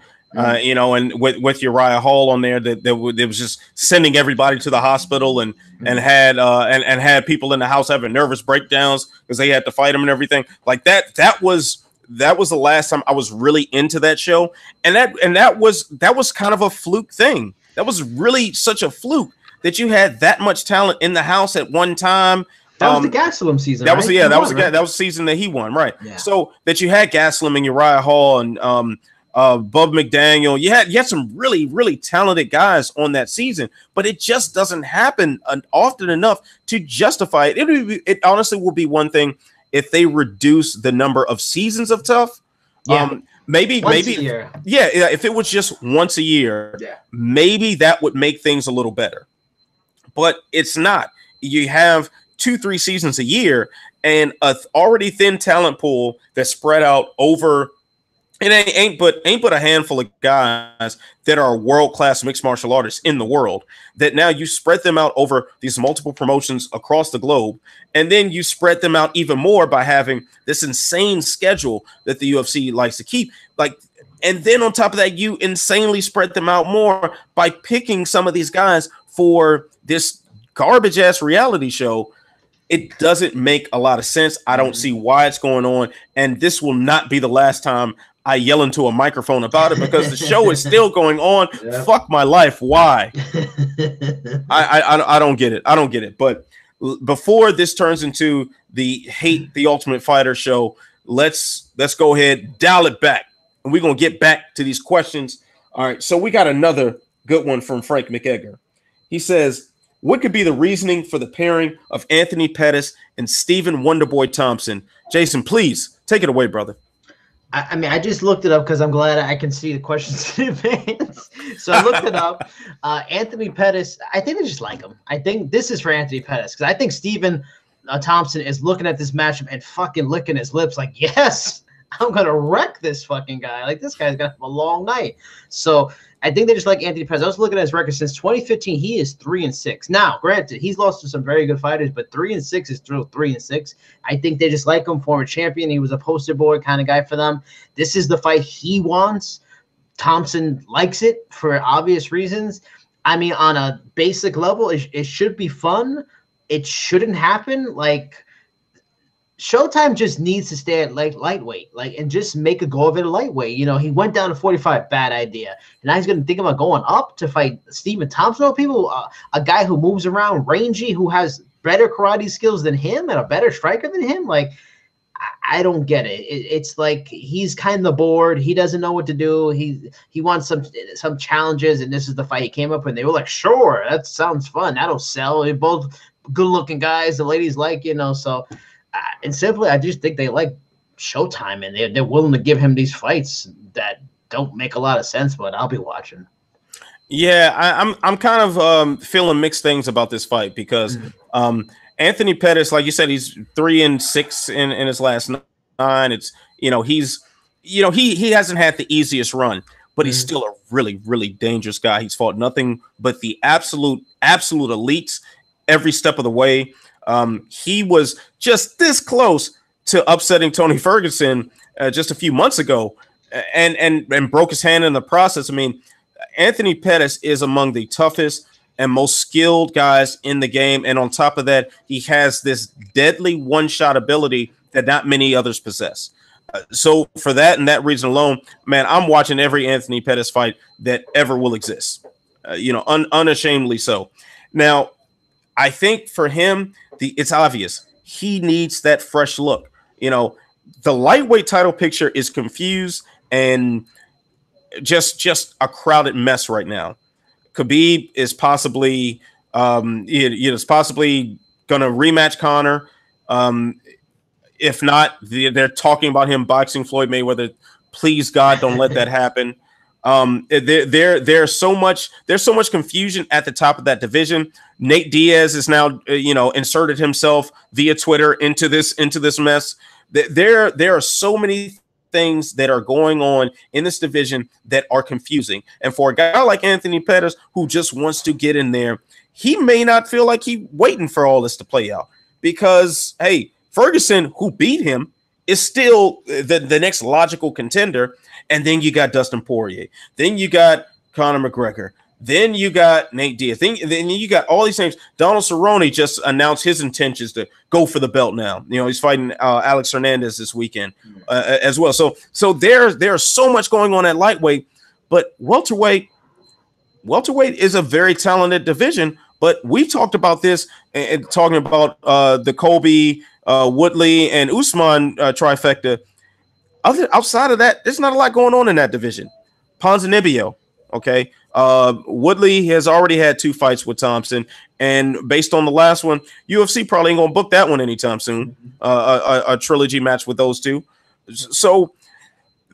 You know, and with Uriah Hall on there, that was just sending everybody to the hospital and had people in the house having nervous breakdowns because they had to fight him and everything like that. That was the last time I was really into that show, and that was kind of a fluke thing. That was really such a fluke that you had that much talent in the house at one time. That was the Gastelum season. That right? was that was the season that he won, right? Yeah. So that you had Gastelum and Uriah Hall and Bub McDaniel. You had some really, really talented guys on that season, but it just doesn't happen often enough to justify it. It honestly will be one thing if they reduce the number of seasons of Tough. Yeah. Maybe if it was just once a year, maybe that would make things a little better. But it's not. You have 2-3 seasons a year and a already thin talent pool that's spread out over. It ain't but a handful of guys that are world-class mixed martial artists in the world, that now you spread them out over these multiple promotions across the globe. And then you spread them out even more by having this insane schedule that the UFC likes to keep. And then on top of that, you insanely spread them out more by picking some of these guys for this garbage ass reality show. It doesn't make a lot of sense. I don't see why it's going on. And this will not be the last time I yell into a microphone about it, because the show is still going on. Yeah. Fuck my life. Why? I don't get it. I don't get it. But before this turns into the Hate the Ultimate Fighter show, let's go ahead, dial it back, and we're gonna get back to these questions. All right, so we got another good one from Frank McEgger. He says, what could be the reasoning for the pairing of Anthony Pettis and Stephen Wonderboy Thompson? Jason, please take it away, brother. I mean, I just looked it up because I'm glad I can see the questions in advance. So I looked it up. Anthony Pettis, I think they just like him. I think this is for Anthony Pettis because I think Stephen Thompson is looking at this matchup and fucking licking his lips like, yes, I'm going to wreck this fucking guy. Like, this guy's going to have a long night. So I think they just like Anthony Pettis. I was looking at his record since 2015. He is 3-6. Now, granted, he's lost to some very good fighters, but 3-6 is still 3-6. I think they just like him. Former champion. He was a poster boy kind of guy for them. This is the fight he wants. Thompson likes it for obvious reasons. I mean, on a basic level, it should be fun. It shouldn't happen. Like, Showtime just needs to stay at lightweight, and just make a go of it at lightweight. You know, he went down to 45, bad idea. And now he's going to think about going up to fight Stephen Thompson or people, a guy who moves around, rangy, who has better karate skills than him and a better striker than him. Like, I don't get it. It's like he's kind of bored. He doesn't know what to do. He wants some challenges, and this is the fight he came up with. And they were like, sure, that sounds fun. That'll sell. They're both good-looking guys. The ladies like, so – and simply, I just think they like Showtime, and they're willing to give him these fights that don't make a lot of sense, but I'll be watching. Yeah, I'm kind of feeling mixed things about this fight because Anthony Pettis, like you said, he's 3-6 in his last 9. It's he hasn't had the easiest run, but he's still a really, really dangerous guy. He's fought nothing but the absolute elites every step of the way. He was just this close to upsetting Tony Ferguson just a few months ago and broke his hand in the process. I mean, Anthony Pettis is among the toughest and most skilled guys in the game. And on top of that, he has this deadly one-shot ability that not many others possess. So for that and that reason alone, man, I'm watching every Anthony Pettis fight that ever will exist, unashamedly so. Now, I think for him, it's obvious. He needs that fresh look. The lightweight title picture is confused and just a crowded mess right now. Khabib is possibly going to rematch Conor. If not, they're talking about him boxing Floyd Mayweather. Please God, don't let that happen. There's so much confusion at the top of that division. Nate Diaz is now inserted himself via Twitter into this mess. There are so many things that are going on in this division that are confusing. And for a guy like Anthony Pettis, who just wants to get in there, he may not feel like he's waiting for all this to play out because, hey, Ferguson, who beat him, is still the next logical contender. And then you got Dustin Poirier. Then you got Conor McGregor. Then you got Nate Diaz. Then you got all these names. Donald Cerrone just announced his intentions to go for the belt now. He's fighting Alex Hernandez this weekend as well. So there's so much going on at lightweight, but welterweight is a very talented division. But we've talked about this and talking about the Colby, Woodley, and Usman trifecta. Outside of that, there's not a lot going on in that division. Ponzinibbio, okay. Woodley has already had 2 fights with Thompson, and based on the last one, UFC probably ain't gonna book that one anytime soon. A trilogy match with those 2. So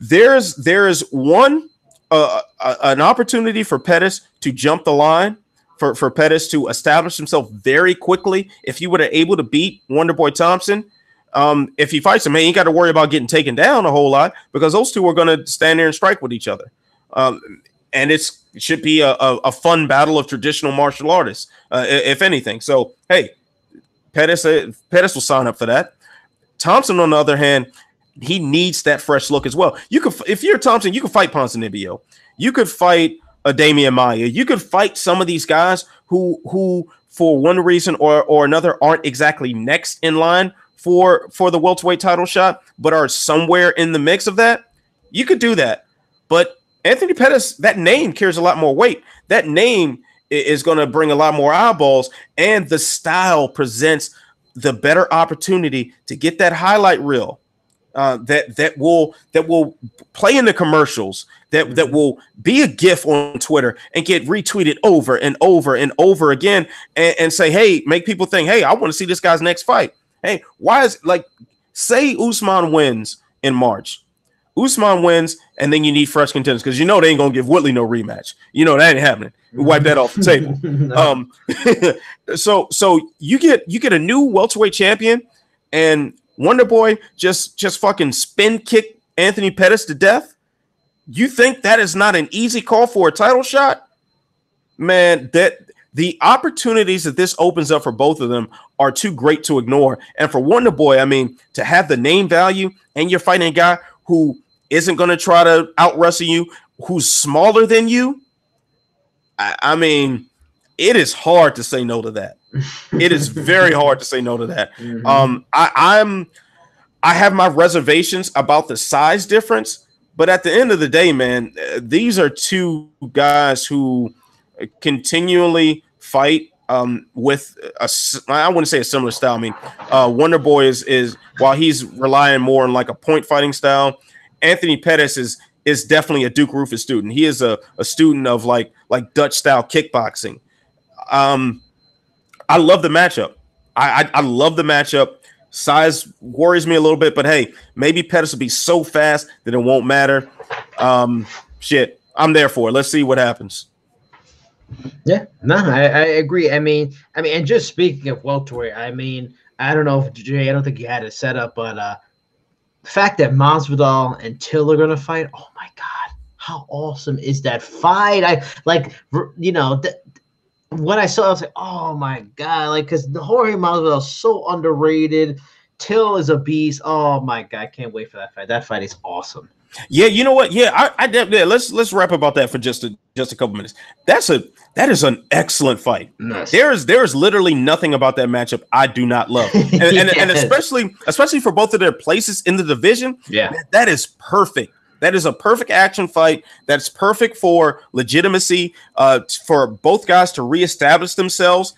there's one an opportunity for Pettis to jump the line, for Pettis to establish himself very quickly. If he were able to beat Wonderboy Thompson. If he fights him, he ain't got to worry about getting taken down a whole lot because those 2 are going to stand there and strike with each other. And it should be a fun battle of traditional martial artists, if anything. So, hey, Pettis will sign up for that. Thompson, on the other hand, he needs that fresh look as well. If you're Thompson, you can fight Ponzinibbio. You could fight Damian Maia. You could fight some of these guys who for one reason or another, aren't exactly next in line for the welterweight title shot, but are somewhere in the mix of that. You could do that. But Anthony Pettis, that name carries a lot more weight. That name is going to bring a lot more eyeballs, and the style presents the better opportunity to get that highlight reel that will play in the commercials, that will be a GIF on Twitter and get retweeted over and over and over again, and say, hey, make people think, hey, I want to see this guy's next fight. Hey, why is say Usman wins in March. Usman wins, and then you need fresh contenders because they ain't gonna give Woodley no rematch. That ain't happening. We wipe that off the table. So you get a new welterweight champion, and Wonder Boy just fucking spin kick Anthony Pettis to death. You think that is not an easy call for a title shot? Man, that the opportunities that this opens up for both of them are too great to ignore. And for Wonder Boy, I mean, to have the name value, and you're fighting a guy who isn't going to try to out wrestle you, who's smaller than you. I mean, it is hard to say no to that. It is very hard to say no to that. I have my reservations about the size difference, but at the end of the day, man, these are two guys who continually fight with I wouldn't say a similar style. I mean, Wonder Boy is while he's relying more on like a point fighting style, Anthony Pettis is definitely a Duke Rufus student. He is a student of like Dutch style kickboxing. I love the matchup. I love the matchup. Size worries me a little bit, but hey, maybe Pettis will be so fast that it won't matter. Shit, I'm there for it. Let's see what happens. Yeah, no, I agree. I mean, and just speaking of welterweight, I mean, I don't know if Jay, I don't think you had it set up, but the fact that Masvidal and Till are gonna fight, oh my god, how awesome is that fight? I like, when I saw it, I was like, oh my god, like, because the Jorge Masvidal is so underrated. Till is a beast. Oh my god, I can't wait for that fight. That fight is awesome. Yeah, you know what? Yeah, I definitely let's wrap about that for just a couple minutes. That is an excellent fight. Nice. There is literally nothing about that matchup I do not love, and especially for both of their places in the division. Yeah, that is perfect. That is a perfect action fight. That's perfect for legitimacy, for both guys to reestablish themselves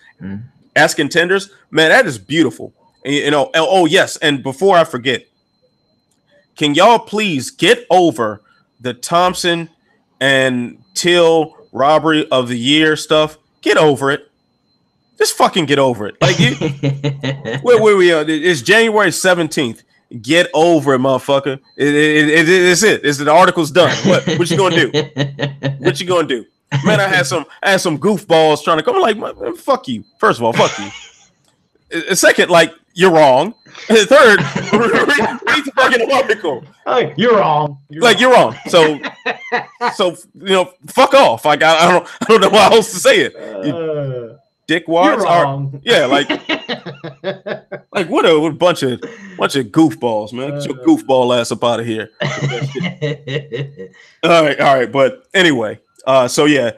as contenders. Man, that is beautiful. Oh yes, and before I forget, can y'all please get over the Thompson and Till robbery of the year stuff? Get over it. Just fucking get over it. Like, where we are? It's January 17th. Get over it, motherfucker. It's it. It's the article's done. What you gonna do? What you gonna do? Man, I had some goofballs trying to come. I'm like, man, fuck you. First of all, fuck you. Second, like, you're wrong. And third, read the fucking article. You're wrong. You're wrong. So fuck off. Like, I don't know how else to say it. Dickwads are, yeah, like what a bunch of goofballs, man. Get your goofball ass up out of here. All right, but anyway, so yeah,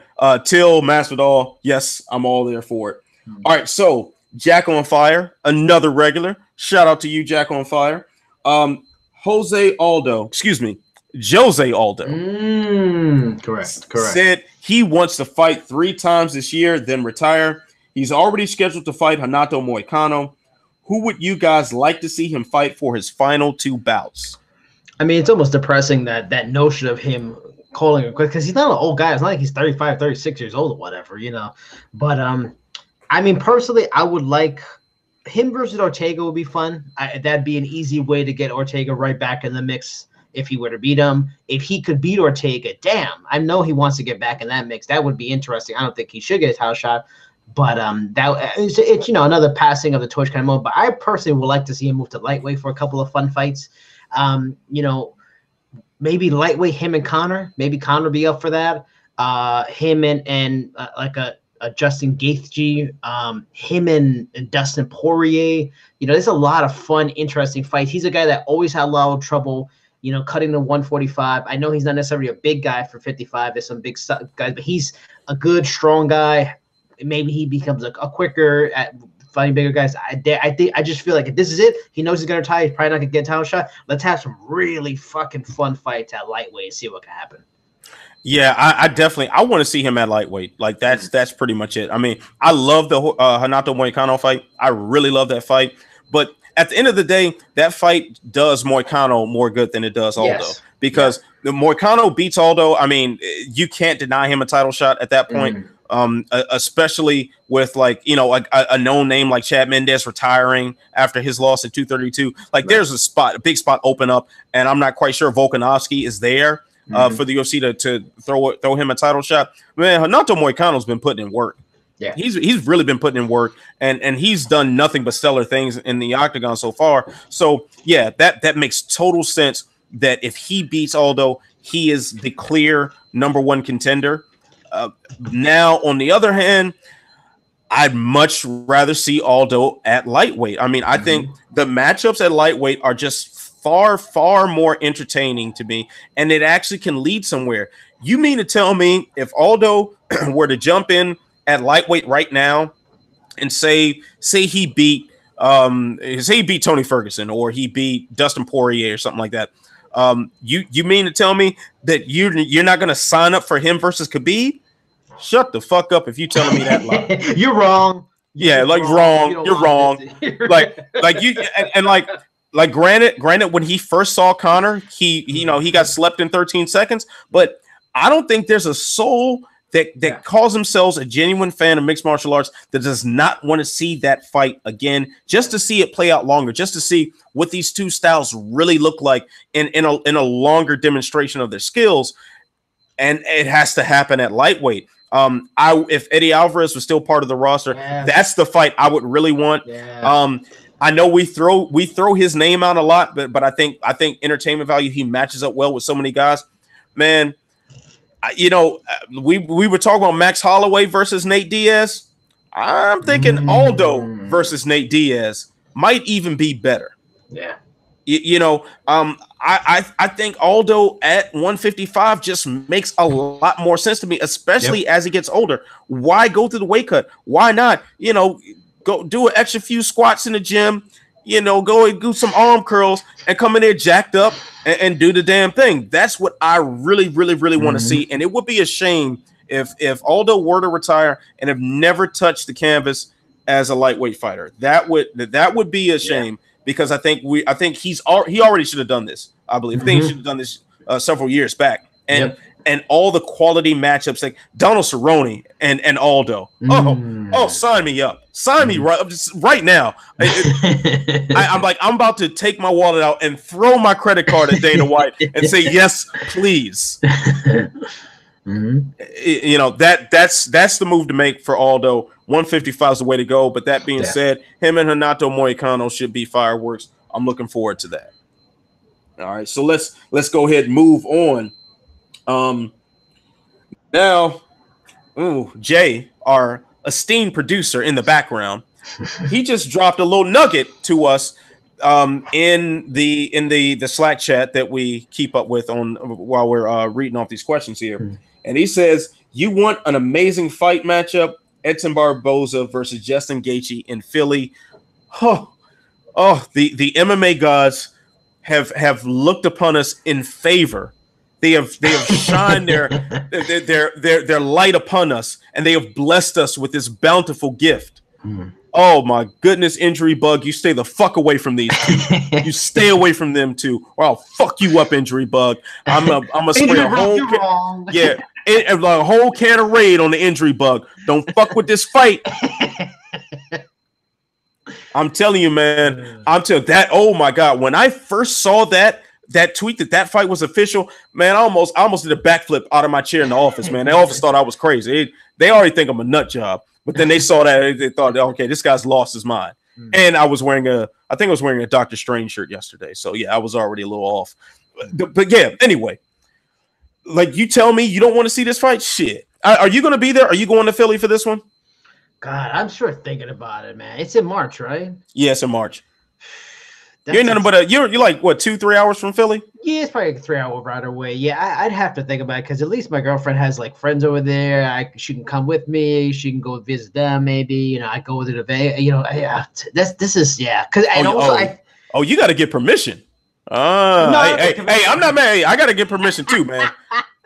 Till, Masvidal, yes, I'm all there for it. All right, so Jack on Fire, another regular. Shout out to you, Jack on Fire. Jose Aldo. Correct. Said he wants to fight 3 times this year, then retire. He's already scheduled to fight Renato Moicano. Who would you guys like to see him fight for his final 2 bouts? I mean, it's almost depressing that notion of him calling it quick, because he's not an old guy. It's not like he's 35, 36 years old or whatever, But I mean, personally, I would like him versus Ortega would be fun. That'd be an easy way to get Ortega right back in the mix if he were to beat him. If he could beat Ortega, damn, I know he wants to get back in that mix. That would be interesting. I don't think he should get a title shot. But it's another passing of the torch kind of moment. But I personally would like to see him move to lightweight for a couple of fun fights. Maybe lightweight, him and Conor. Maybe Conor be up for that. Him and like a Justin Gaethje. Him and Dustin Poirier. There's a lot of fun, interesting fights. He's a guy that always had a lot of trouble, cutting the 145. I know he's not necessarily a big guy for 55. There's some big guys, but he's a good, strong guy. Maybe he becomes a quicker at fighting bigger guys. I just feel like if this is it, he knows he's gonna retire. He's probably not gonna get a title shot. Let's have some really fucking fun fights at lightweight and see what can happen. Yeah, I definitely I want to see him at lightweight. Like that's pretty much it. I mean, I love the Renato Moicano fight. I really love that fight. But at the end of the day, that fight does Moicano more good than it does Aldo Yes. because the Moicano beats Aldo. I mean, you can't deny him a title shot at that point. Especially with like a known name like Chad Mendes retiring after his loss at 232. Like there's a big spot open up, and I'm not quite sure Volkanovski is there. For the UFC to throw him a title shot. Man, Renato Moicano's been putting in work. Yeah, he's really been putting in work, and he's done nothing but stellar things in the octagon so far. So yeah, that makes total sense. That if he beats Aldo, he is the clear number one contender. Now, on the other hand, I'd much rather see Aldo at lightweight. I mean, I think the matchups at lightweight are just far more entertaining to me, and it actually can lead somewhere. You mean to tell me if Aldo were to jump in at lightweight right now and say he beat Tony Ferguson or he beat Dustin Poirier or something like that, you mean to tell me that you're not going to sign up for him versus Khabib? Shut the fuck up if you telling me that lie. You're wrong. You're wrong. like you and like granted, when he first saw Conor, he got slept in 13 seconds. But I don't think there's a soul that calls themselves a genuine fan of mixed martial arts that does not want to see that fight again, just to see it play out longer, just to see what these two styles really look like in a longer demonstration of their skills. And it has to happen at lightweight. If Eddie Alvarez was still part of the roster, that's the fight I would really want. I know we throw his name out a lot, but I think entertainment value, he matches up well with so many guys. Man, we were talking about Max Holloway versus Nate Diaz. I'm thinking Aldo versus Nate Diaz might even be better. Yeah. I think Aldo at 155 just makes a lot more sense to me, especially as he gets older. Why go through the weight cut? Why not? Go do an extra few squats in the gym, go and do some arm curls and come in there jacked up and do the damn thing. That's what I really want to see. And it would be a shame if Aldo were to retire and have never touched the canvas as a lightweight fighter. That would be a shame because I think he already should have done this. I believe I think he should have done this several years back. And all the quality matchups like Donald Cerrone and Aldo. Oh, sign me up. Sign me right now. I'm about to take my wallet out and throw my credit card at Dana White and say, yes, please. That's the move to make for Aldo. 155 is the way to go. But that being said, him and Renato Moicano should be fireworks. I'm looking forward to that. All right, so let's go ahead and move on. Now, Jay, our esteemed producer in the background, he just dropped a little nugget to us in the Slack chat that we keep up with while we're reading off these questions here. And he says, you want an amazing fight matchup, Edson Barboza versus Justin Gaethje in Philly. The MMA gods have looked upon us in favor. They have shined their light upon us, and they have blessed us with this bountiful gift. Oh my goodness, Injury Bug, you stay the fuck away from these two. You stay away from them too, or I'll fuck you up, Injury Bug. I'm a spray a whole a whole can of Raid on the Injury Bug. Don't fuck with this fight. I'm telling you, man. That. Oh my god, when I first saw that tweet that fight was official, man, I almost did a backflip out of my chair in the office, man. The office thought I was crazy. They already think I'm a nut job, but then they saw that they thought, okay, this guy's lost his mind. And I was wearing a Doctor Strange shirt yesterday, so yeah, I was already a little off. But yeah, anyway, like you tell me you don't want to see this fight, shit. Are you going to be there? Are you going to Philly for this one? God, I'm sure thinking about it, man. It's in March, right? Yeah, it's in March. You're nothing but you're like what 2-3 hours from Philly? Yeah, it's probably a 3-hour ride away. Yeah, I'd have to think about it because at least my girlfriend has like friends over there. She can come with me. She can go visit them. Maybe I go with her to Vegas. This is because you got to get permission. Hey, I'm not mad. I got to get permission too, man.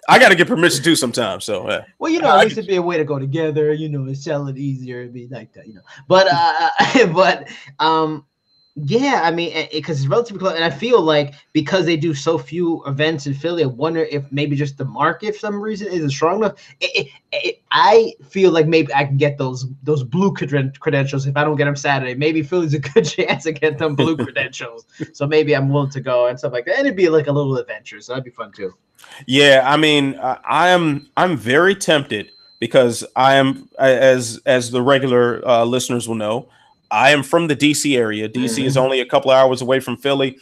I got to get permission too sometimes. So yeah. Well, at least it'd be a way to go together. And sell it easier. It'd be like that. But yeah, I mean, because it's relatively close, and I feel like because they do so few events in Philly, I wonder if maybe just the market for some reason isn't strong enough. I feel like maybe I can get those blue credentials if I don't get them Saturday. Maybe Philly's a good chance to get them blue credentials. So maybe I'm willing to go and stuff like that, and it'd be like a little adventure. So that'd be fun too. Yeah, I mean, I'm very tempted because I am, as the regular listeners will know, I am from the DC area. DC is only a couple of hours away from Philly.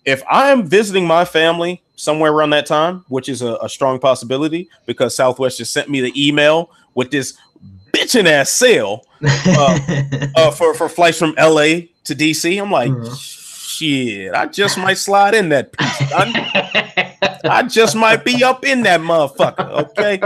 If I am visiting my family somewhere around that time, which is a strong possibility because Southwest just sent me the email with this bitchin' ass sale for flights from LA to DC, I'm like, shit, I just might slide in that piece. I just might be up in that motherfucker, okay?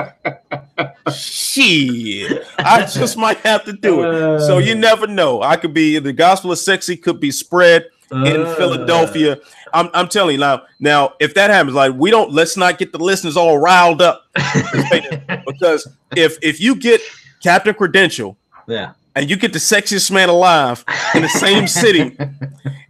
Shit, I just might have to do it. So you never know. I could be the gospel of sexy could be spread in Philadelphia. I'm telling you now, if that happens, like let's not get the listeners all riled up because if you get Captain Credential, and you get the sexiest man alive in the same city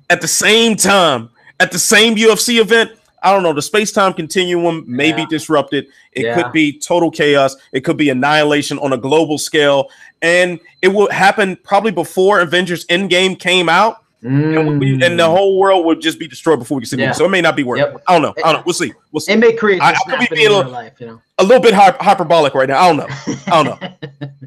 at the same time at the same UFC event. I don't know. The space-time continuum may be disrupted. It could be total chaos. It could be annihilation on a global scale. And it will happen probably before Avengers Endgame came out. And the whole world would just be destroyed before we can see it. So it may not be worth it. I don't know. We'll see. It may create I could be being a little bit hyperbolic right now. I don't know.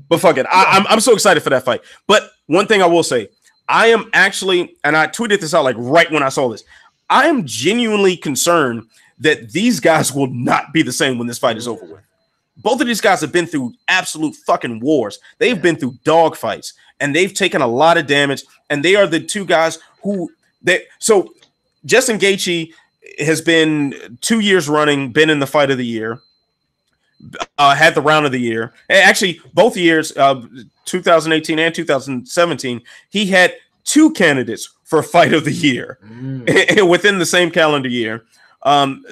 But fuck it. I'm so excited for that fight. But one thing I will say, I am actually, and I tweeted this out like right when I saw this, I am genuinely concerned that these guys will not be the same when this fight is over with. Both of these guys have been through absolute fucking wars. They've been through dog fights, and they've taken a lot of damage. And they are the two guys so Justin Gaethje has been 2 years running, been in the fight of the year, had the round of the year. Actually, both years, 2018 and 2017, he had two candidates for fight of the year within the same calendar year.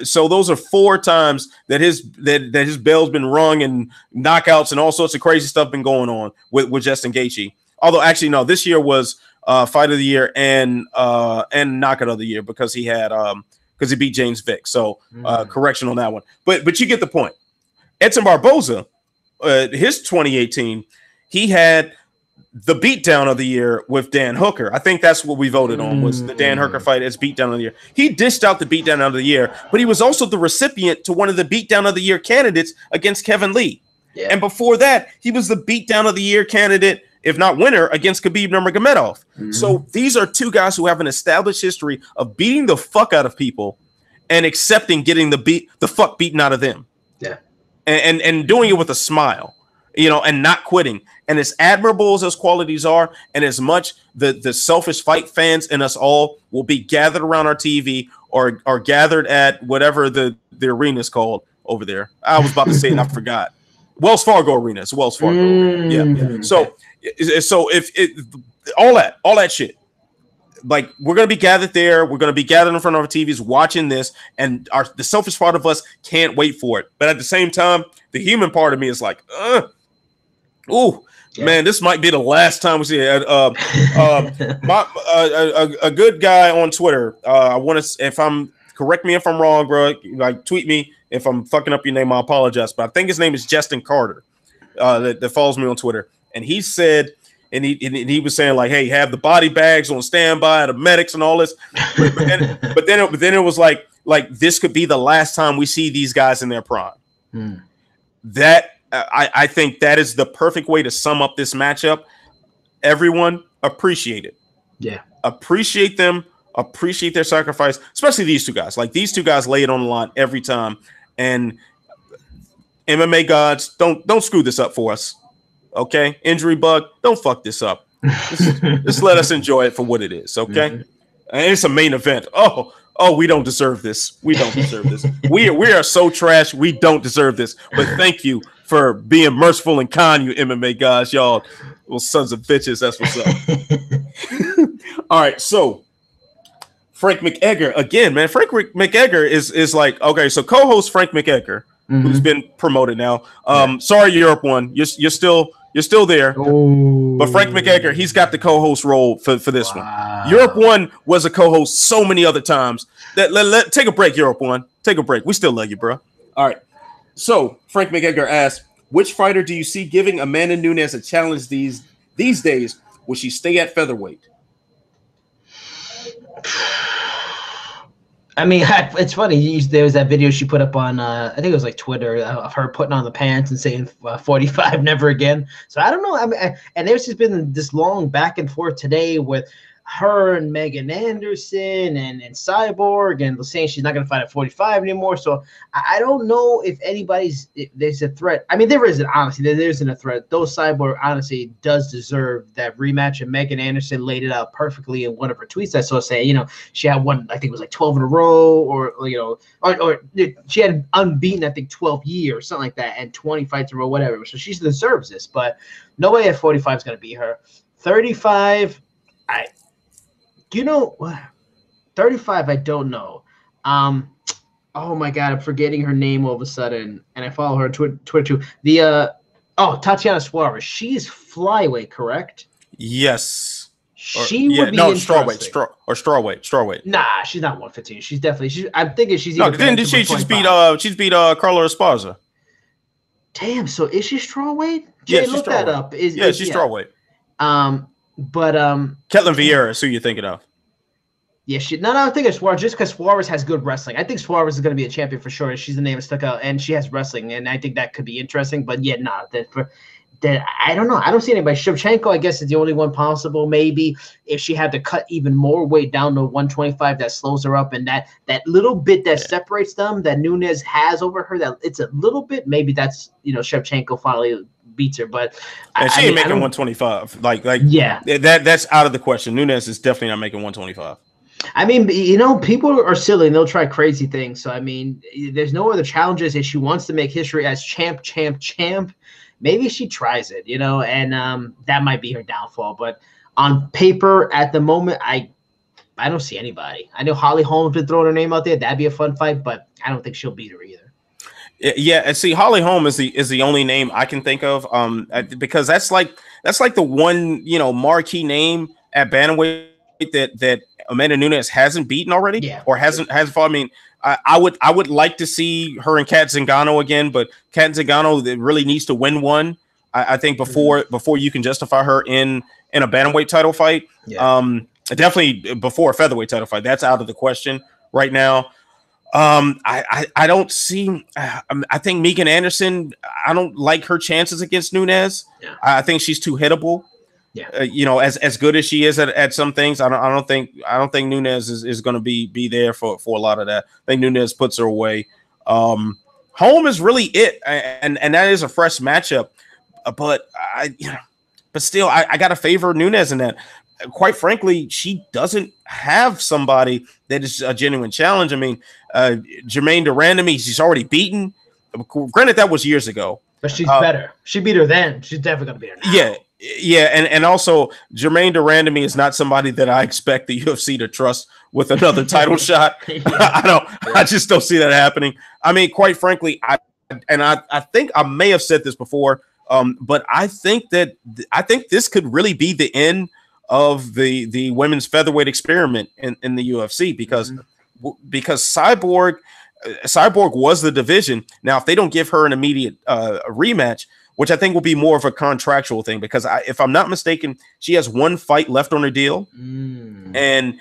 So those are 4 times that his bell's been rung and knockouts and all sorts of crazy stuff been going on with Justin Gaethje. Although actually no, this year was fight of the year and knockout of the year because he had because he beat James Vick. So correction on that one. But you get the point. Edson Barboza, his 2018, he had the beatdown of the year with Dan Hooker. I think that's what we voted on was the Dan Hooker fight as beatdown of the year. He dished out the beatdown of the year, but he was also the recipient to one of the beatdown of the year candidates against Kevin Lee. Yeah. And before that, he was the beatdown of the year candidate, if not winner, against Khabib Nurmagomedov. So these are two guys who have an established history of beating the fuck out of people and accepting getting the fuck beaten out of them. Yeah. And doing it with a smile. And not quitting. And as admirable as those qualities are, and as much the selfish fight fans in us all will be gathered around our TV or gathered at whatever the arena is called over there. I was about to say it, I forgot. Wells Fargo Arena. It's Wells Fargo. Yeah. So if all that shit, like we're gonna be gathered there, we're gonna be gathered in front of our TVs watching this, and the selfish part of us can't wait for it. But at the same time, the human part of me is like, man, this might be the last time we see it. A good guy on Twitter. I want to, correct me if I'm wrong, bro. Like tweet me if I'm fucking up your name. I apologize, but I think his name is Justin Carter. That follows me on Twitter, and he said, and he was saying like, hey, have the body bags on standby, the medics and all this. But then it was like this could be the last time we see these guys in their prime. That. I think that is the perfect way to sum up this matchup. Everyone appreciate it. Yeah. Appreciate them. Appreciate their sacrifice, especially these two guys. Like these two guys lay it on the line every time. And MMA gods, don't screw this up for us. Okay? Injury bug, don't fuck this up. Just let us enjoy it for what it is. Okay? And it's a main event. Oh, we don't deserve this. We don't deserve this. We are so trash. We don't deserve this. But thank you for being merciful and kind, you MMA guys, y'all. Well, sons of bitches. That's what's up. All right, so Frank McEgger again, man. Frank McEgger is like, okay. So co-host Frank McEgger who's been promoted now. Sorry, Europe one. You're still there. Oh. But Frank McEgger, he's got the co-host role for this one. Europe one was a co-host so many other times. Take a break, Europe one. Take a break. We still love you, bro. All right. So Frank McEgger asked, which fighter do you see giving Amanda Nunes a challenge these days? Will she stay at featherweight? I mean, it's funny. There was that video she put up on, I think it was like Twitter, of her putting on the pants and saying 45, never again. So I don't know. I mean, and there's just been this long back and forth today with her and Megan Anderson and Cyborg and saying she's not going to fight at 45 anymore. So I don't know if there's a threat. I mean, there isn't, honestly. There isn't a threat. Though Cyborg honestly does deserve that rematch, and Megan Anderson laid it out perfectly in one of her tweets. I saw saying, she had one, I think it was like 12 in a row, or she had unbeaten, I think 12 years, something like that, and 20 fights in a row, whatever. So she deserves this, but nobody at 45 is going to beat her. 35, 35, I don't know. Oh my God, I'm forgetting her name all of a sudden, and I follow her on Twitter too. Tatiana Suarez. She's flyweight, correct? Yes. She would be strawweight. Nah, she's not 115. I'm thinking she's. No, didn't she? She's beat Carla Esparza. Damn. So is she strawweight? Yeah, look that up. She's strawweight. But Ketlin Vieira is who you're thinking of. Yeah, I think it's Suarez just because Suarez has good wrestling. I think Suarez is going to be a champion for sure. She's the name that stuck out, and she has wrestling, and I think that could be interesting. But yeah, I don't know. I don't see anybody. Shevchenko, I guess, is the only one possible. Maybe if she had to cut even more weight down to 125, that slows her up, and that little bit that separates them, that Nunes has over her, that it's a little bit. Maybe that's Shevchenko finally beats her, but she ain't making 125. That's out of the question. Nunes is definitely not making 125. I mean, people are silly and they'll try crazy things. So I mean, there's no other challenges. If she wants to make history as champ, maybe she tries it, and that might be her downfall. But on paper, at the moment, I don't see anybody. I know Holly Holm's been throwing her name out there. That'd be a fun fight, but I don't think she'll beat her either. Yeah, and see, Holly Holm is the only name I can think of, because that's like the one marquee name at bantamweight that Amanda Nunes hasn't beaten already, or hasn't fought. I mean, I would like to see her and Kat Zingano again, but Kat Zingano really needs to win one. I think before you can justify her in a bantamweight title fight. Definitely before a featherweight title fight. That's out of the question right now. I don't see. I think Megan Anderson. I don't like her chances against Nunes. Yeah. I think she's too hittable. Yeah. As good as she is at some things, I don't think Nunes is going to be there for a lot of that. I think Nunes puts her away. Holm is really it, and that is a fresh matchup. But still, I got to favor Nunes in that. Quite frankly, she doesn't have somebody that is a genuine challenge. I mean, Jermaine Durandamy, she's already beaten. Granted, that was years ago. But she's better. She beat her then. She's definitely going to beat her now. Yeah, and also Jermaine Durandamy is not somebody that I expect the UFC to trust with another title shot. I just don't see that happening. I mean, quite frankly, I think I may have said this before, but I think this could really be the end of the women's featherweight experiment in the UFC because Cyborg was the division. Now, if they don't give her an immediate rematch, which I think will be more of a contractual thing, because if I'm not mistaken, she has one fight left on her deal, and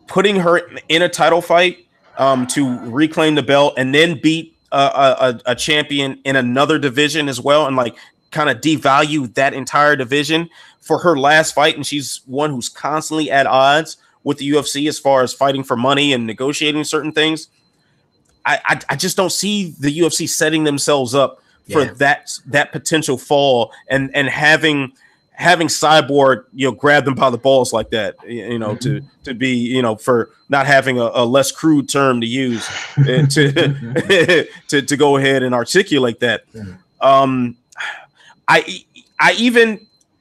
putting her in a title fight to reclaim the belt and then beat a champion in another division as well, and kind of devalue that entire division for her last fight. And she's one who's constantly at odds with the UFC as far as fighting for money and negotiating certain things. I just don't see the UFC setting themselves up for that potential fall and having Cyborg, grab them by the balls like that, to be, for not having a less crude term to use to go ahead and articulate that. I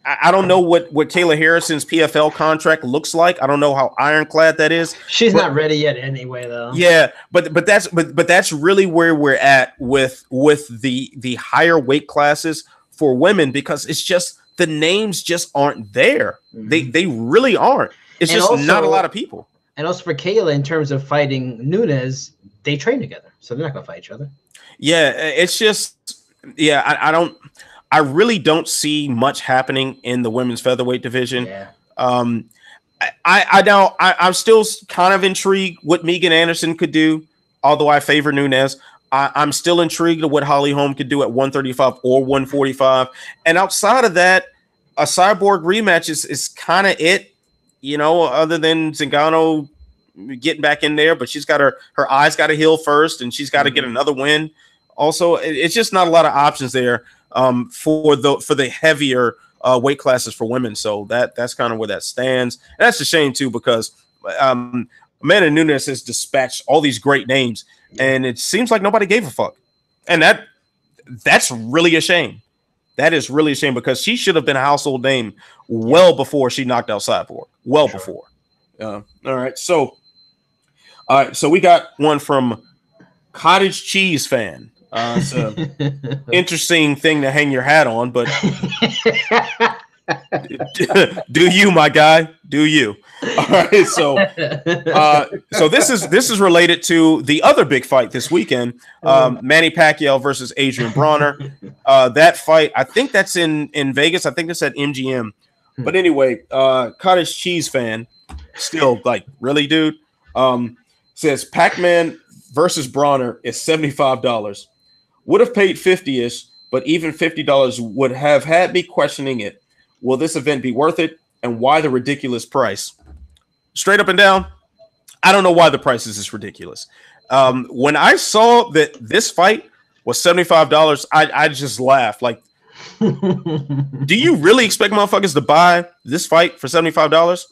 I don't know what Kayla Harrison's PFL contract looks like. I don't know how ironclad that is. She's not ready yet anyway, though. Yeah, but that's really where we're at with the higher weight classes for women, because it's just the names just aren't there. Mm-hmm. They really aren't. It's and just also, not a lot of people. And also for Kayla, in terms of fighting Nunes, they train together, so they're not gonna fight each other. Yeah, it's just I really don't see much happening in the women's featherweight division. Yeah. I'm still kind of intrigued what Megan Anderson could do, although I favor Nunes. I'm still intrigued at what Holly Holm could do at 135 or 145. And outside of that, a Cyborg rematch is kind of it, other than Zingano getting back in there, but she's got her eyes got to heal first, and she's got to get another win. Also, it's just not a lot of options there for the heavier weight classes for women. So that's kind of where that stands. And that's a shame too, because Amanda Nunes has dispatched all these great names, and it seems like nobody gave a fuck. And that's really a shame. That is really a shame, because she should have been a household name well before she knocked out Cyborg. Well before. All right. So we got one from Cottage Cheese Fan. It's an interesting thing to hang your hat on, but do you, my guy? Do you? All right. So this is related to the other big fight this weekend, Manny Pacquiao versus Adrian Bronner. That fight, I think that's in Vegas. I think it's at MGM. But anyway, Cottage Cheese Fan, still like, really, dude? Says Pac-Man versus Bronner is $75. Would have paid 50-ish, but even $50 would have had me questioning it. Will this event be worth it? And why the ridiculous price? Straight up and down, I don't know why the price is this ridiculous. When I saw that this fight was $75, I just laughed. Like, do you really expect motherfuckers to buy this fight for $75?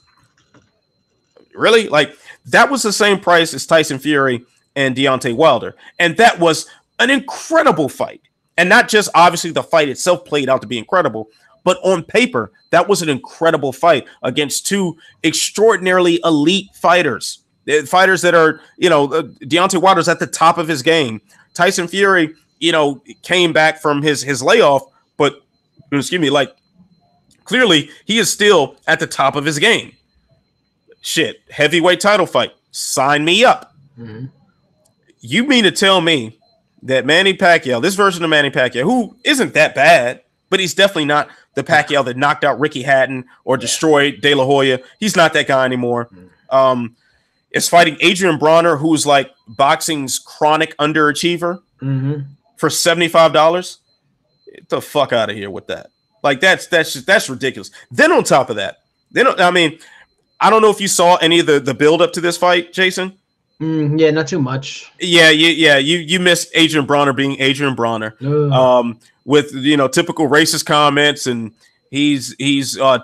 Really? Like, that was the same price as Tyson Fury and Deontay Wilder. And that was an incredible fight. And not just obviously the fight itself played out to be incredible, but on paper, that was an incredible fight against two extraordinarily elite fighters. Fighters that are, Deontay Wilder's at the top of his game. Tyson Fury, came back from his layoff, but clearly he is still at the top of his game. Shit, heavyweight title fight. Sign me up. Mm-hmm. You mean to tell me that Manny Pacquiao, this version of Manny Pacquiao, who isn't that bad, but he's definitely not the Pacquiao that knocked out Ricky Hatton or destroyed De La Hoya. He's not that guy anymore. Is fighting Adrian Bronner, who's like boxing's chronic underachiever, for $75. Get the fuck out of here with that. Like, that's ridiculous. Then on top of that, I don't know if you saw any of the build up to this fight, Jason. Yeah, not too much. Yeah. You missed Adrian Bronner being Adrian Bronner, with typical racist comments, and he's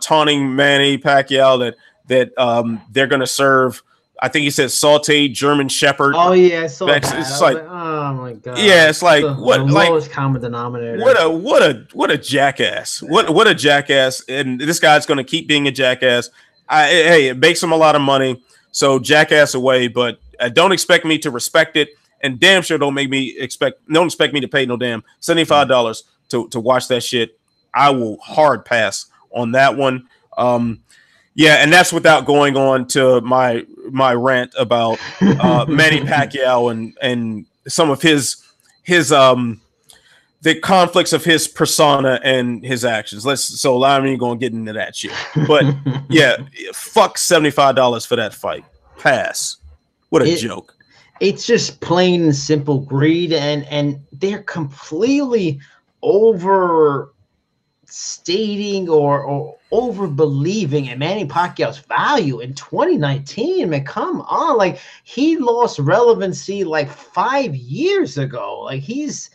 taunting Manny Pacquiao that they're gonna serve. I think he said sautéed German Shepherd. Oh yeah, I saw that. It's like, oh my god. Yeah, it's like the lowest common denominator. What a jackass. What a jackass. And this guy's gonna keep being a jackass. It makes him a lot of money, so jackass away. But don't expect me to respect it, and damn sure don't expect me to pay no damn $75 to watch that shit. I will hard pass on that one. Yeah, and that's without going on to my rant about Manny Pacquiao and some of his the conflicts of his persona and his actions. I'm even gonna get into that shit. But yeah, fuck $75 for that fight. Pass. What a joke. It's just plain and simple greed, and they're completely overstating or over believing in Manny Pacquiao's value in 2019. Man, come on. Like, he lost relevancy like 5 years ago. Like, he's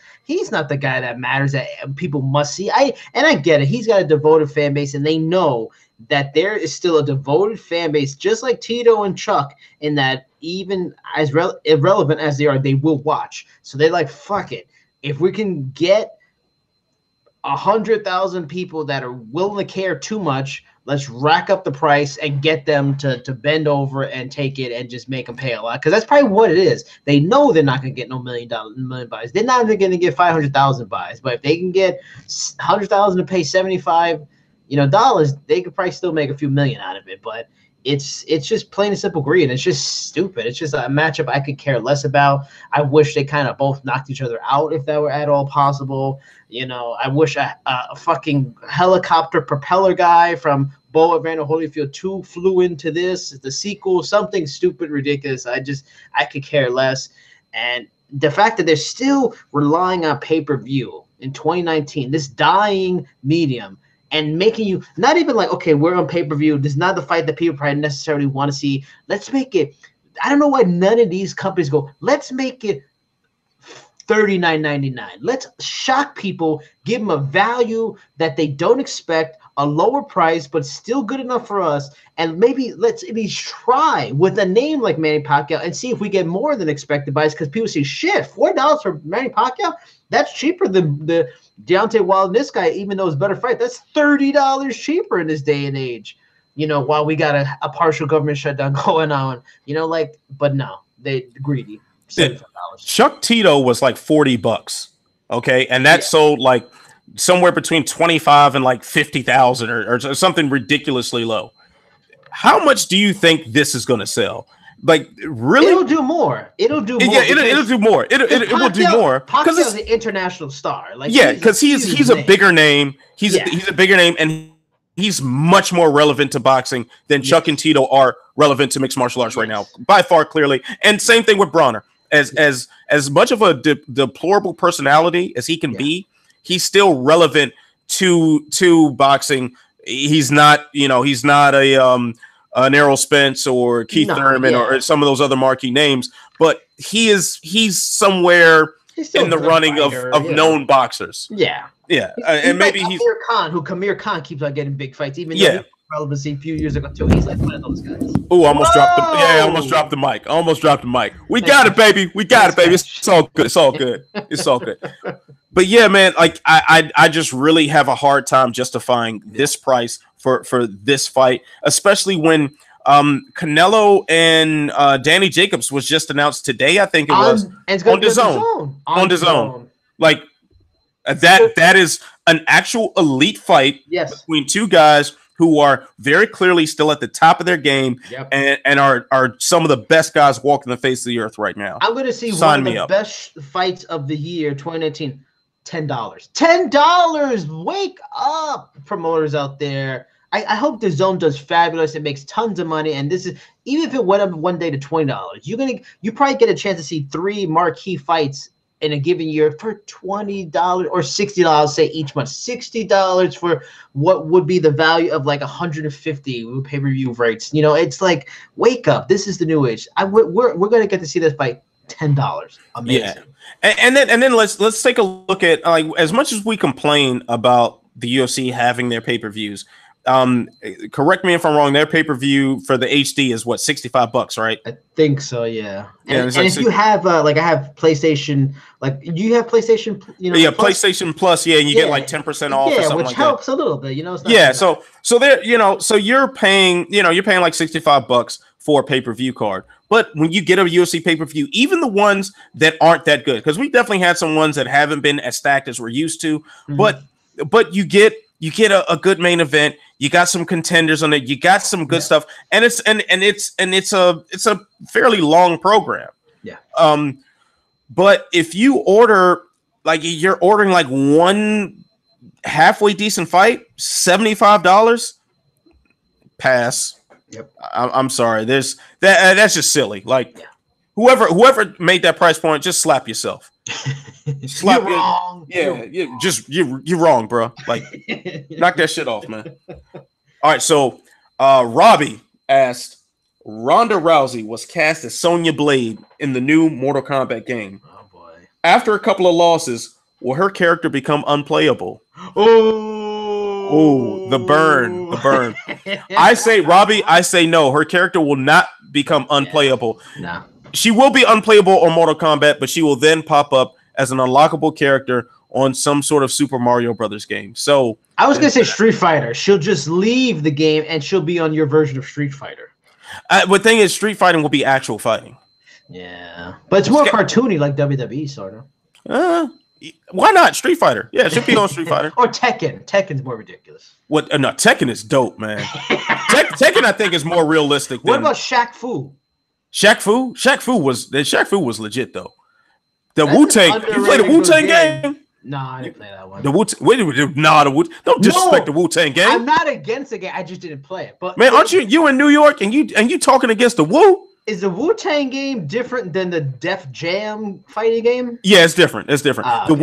not the guy that matters, that people must see. I get it. He's got a devoted fan base, and they know that there is still a devoted fan base, just like Tito and Chuck, in that even as irrelevant as they are, they will watch. So they're like, fuck it. If we can get 100,000 people that are willing to care too much. Let's rack up the price and get them to bend over and take it and just make them pay a lot. Because that's probably what it is. They know they're not going to get no million buys. They're not even going to get 500,000 buys. But if they can get 100,000 to pay $75, dollars, they could probably still make a few million out of it. But it's just plain and simple greed. It's just stupid. It's just a matchup I could care less about. I wish they kind of both knocked each other out if that were at all possible. I wish a fucking helicopter propeller guy from Bo Evander Holyfield 2 flew into the sequel, something stupid, ridiculous. I could care less. And the fact that they're still relying on pay-per-view in 2019, this dying medium, and making you not even like, okay, we're on pay-per-view. This is not the fight that people probably necessarily want to see. Let's make it. I don't know why none of these companies go, let's make it $39.99. Let's shock people, give them a value that they don't expect, a lower price, but still good enough for us. And maybe let's at least try with a name like Manny Pacquiao and see if we get more than expected buys, because people say, shit, $4 for Manny Pacquiao? That's cheaper than the Deontay Wilder and this guy, even though it's a better fight. That's $30 cheaper in this day and age, while we got a partial government shutdown going on, but no, they greedy. $75. Chuck Tito was like $40, okay, and that sold like somewhere between 25 and like 50,000 or something ridiculously low. How much do you think this is going to sell? Like, really? It'll do more. It'll do more. Yeah, it'll do more. It will do more because it's an international star. Like, because he's a bigger name. He's a bigger name, and he's much more relevant to boxing than Chuck and Tito are relevant to mixed martial arts right now, by far, clearly. And same thing with Bronner. As much of a deplorable personality as he can be, he's still relevant to boxing. He's not, he's not an Errol Spence or Keith Thurman or some of those other marquee names, but he's somewhere in the running of known boxers. Yeah. And maybe like he's Kamir Khan keeps on getting big fights, even though he had relevancy a few years ago too. He's like one of those guys. Oh, almost dropped the mic. Almost dropped the mic. We got it, baby. We got it, baby. It's all good. It's all good. It's all good. But yeah, man, like I just really have a hard time justifying this price for this fight, especially when Canelo and Danny Jacobs was just announced today. I think it was on DAZN. On DAZN. Like that is an actual elite fight between two guys who are very clearly still at the top of their game and are some of the best guys walking the face of the earth right now. I'm going to see one of the best fights of the year, 2019. $10. $10. Wake up, promoters out there. I hope the zone does fabulous. It makes tons of money, and this is even if it went up one day to $20, you probably get a chance to see 3 marquee fights in a given year for $20 or $60, say each month. $60 for what would be the value of like 150 with pay-per-view rates. It's like, wake up. This is the new age. We're going to get to see this by $10. Amazing. Yeah. And then let's take a look at, like, as much as we complain about the UFC having their pay-per-views, correct me if I'm wrong, their pay-per-view for the HD is what, $65, right? I think so, yeah. And if you have like, I have PlayStation, like, you have PlayStation, Plus? PlayStation Plus, and you get like 10% off or something, which helps a little bit, it's not so there, so you're paying like $65 for a pay-per-view card. But when you get a UFC pay-per-view, even the ones that aren't that good, because we definitely had some ones that haven't been as stacked as we're used to, but you get a good main event. You got some contenders on it. You got some good stuff, and it's a fairly long program. Yeah. But if you order, like, you're ordering like one halfway decent fight, $75, pass. Yep. I'm sorry. That's just silly. Like, whoever made that price point, just slap yourself. You're wrong. You're wrong, bro. Like, knock that shit off, man. All right, so Robbie asked, Ronda Rousey was cast as Sonya Blade in the new Mortal Kombat game. Oh boy. After a couple of losses, will her character become unplayable? Oh, the burn. I say, Robbie, I say no. Her character will not become unplayable. No. She will be unplayable on Mortal Kombat, but she will then pop up as an unlockable character on some sort of Super Mario Brothers game. So I was gonna say Street Fighter. She'll just leave the game and she'll be on your version of Street Fighter. The thing is, Street fighting will be actual fighting. Yeah, but it's more cartoony, like WWE, sort of. Why not Street Fighter? Yeah, it should be on Street Fighter. Or Tekken. Tekken's more ridiculous. What? No, Tekken is dope, man. Tekken, I think, is more realistic. What about Shaq Fu? Shaq Fu was legit though. The Wu-Tang. You play the Wu-Tang game? Nah, I didn't play that one. The Wu-Tang. Don't disrespect the Wu-Tang game. I'm not against the game. I just didn't play it. But man, aren't you in New York and you talking against the Wu? Is the Wu-Tang game different than the Def Jam fighting game? Yeah, it's different. It's different. Okay. The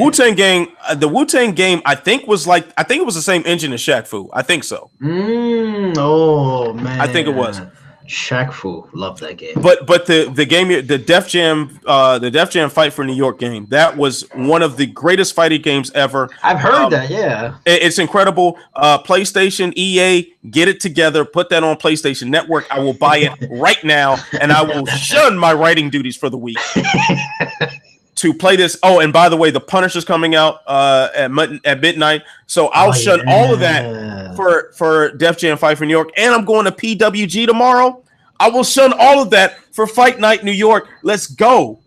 Wu-Tang game, I think it was the same engine as Shaq Fu. I think so. Oh man. I think it was. Shaq Fu, love that game. But the game, the Def Jam Fight for New York game, that was one of the greatest fighting games ever. I've heard that, yeah. It's incredible. PlayStation, EA, get it together. Put that on PlayStation Network. I will buy it right now, and I will shun my writing duties for the week to play this. Oh, and by the way, The Punisher's coming out at midnight, so I'll shun all of that for Def Jam Fight for New York, and I'm going to PWG tomorrow. I will shun all of that for Fight Night New York. Let's go.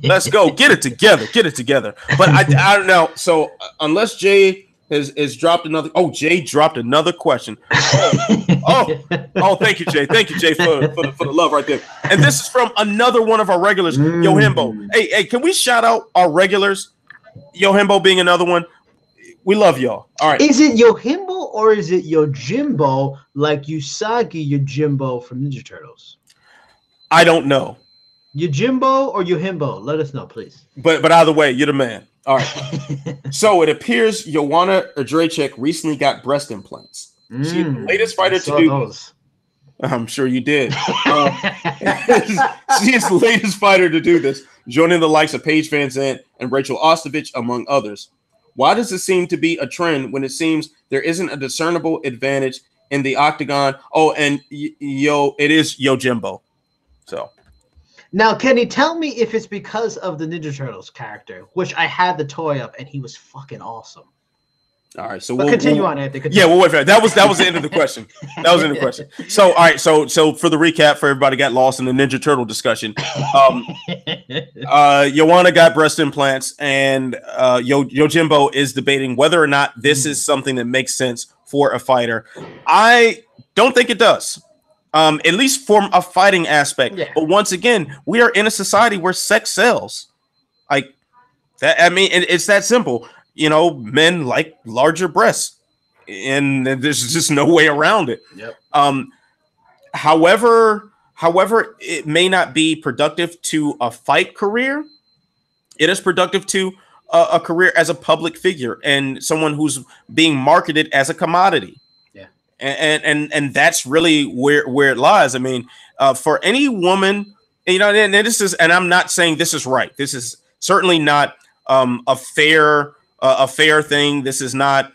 Let's go. Get it together. But I don't know. So unless Jay has dropped another. Oh, Jay dropped another question. Oh, thank you, Jay. Thank you, Jay, for the love right there. And this is from another one of our regulars, Yohimbo. Hey, can we shout out our regulars? Yohimbo being another one. We love y'all. All right. Is it Yohimbo or is it Yojimbo like Usagi Yojimbo from Ninja Turtles? I don't know. Yojimbo or Yohimbo? Let us know, please. But either way, you're the man. All right. So it appears Joanna Jędrzejczyk recently got breast implants. She's the latest fighter to do those. I'm sure you did. She is the latest fighter to do this, joining the likes of Paige Van Zandt and Rachel Ostovich, among others. Why does it seem to be a trend when it seems there isn't a discernible advantage in the octagon? Oh, and it is Yojimbo. So now, Kenny, tell me if it's because of the Ninja Turtles character, which I had the toy up and he was fucking awesome. All right, so we'll continue on, Anthony. Yeah, we'll wait for that. That was the end of the question. That was the end of the question. So, all right, so for the recap, for everybody got lost in the Ninja Turtle discussion, Joanna got breast implants, and Yojimbo is debating whether or not this is something that makes sense for a fighter. I don't think it does, at least from a fighting aspect. Yeah. But once again, we are in a society where sex sells. Like that. I mean, it's that simple. You know, men like larger breasts, and there's just no way around it. Yep. However, it may not be productive to a fight career. It is productive to a career as a public figure and someone who's being marketed as a commodity. Yeah. And that's really where it lies. I mean, for any woman, you know, and this is, and I'm not saying this is right. This is certainly not a fair thing. This is not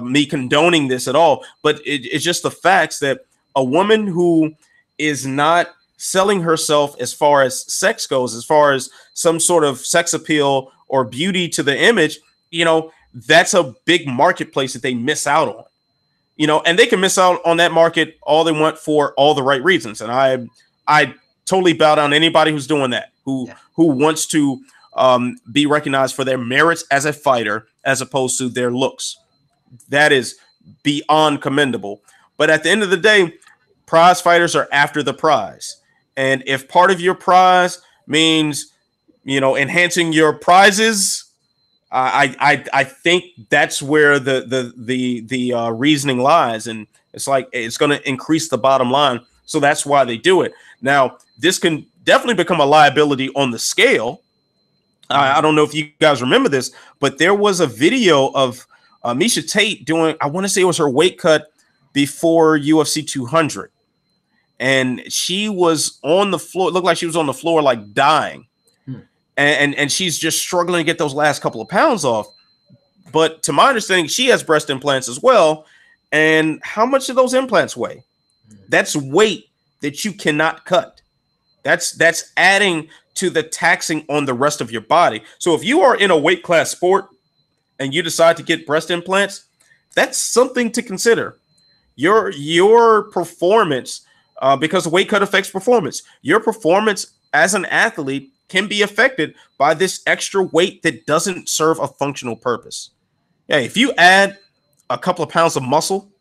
me condoning this at all, but it's just the facts that a woman who is not selling herself as far as sex goes, as far as some sort of sex appeal or beauty to the image, you know, that's a big marketplace that they miss out on, you know, and they can miss out on that market all they want for all the right reasons. And I totally bow down to anybody who's doing that, who wants to be recognized for their merits as a fighter as opposed to their looks. That is beyond commendable. But at the end of the day, prize fighters are after the prize. And if part of your prize means, you know, enhancing your prizes, I think that's where the reasoning lies. And it's like, it's going to increase the bottom line. So that's why they do it. Now, this can definitely become a liability on the scale. I don't know if you guys remember this, but there was a video of Miesha Tate doing, I want to say it was her weight cut before UFC 200. And she was on the floor. It looked like she was on the floor, like dying. And she's just struggling to get those last couple of pounds off. But to my understanding, she has breast implants as well. And how much do those implants weigh? That's weight that you cannot cut. That's adding to the taxing on the rest of your body. So if you are in a weight class sport and you decide to get breast implants, that's something to consider. Your performance, because weight cut affects performance. Your performance as an athlete can be affected by this extra weight that doesn't serve a functional purpose. Yeah, if you add a couple of pounds of muscle,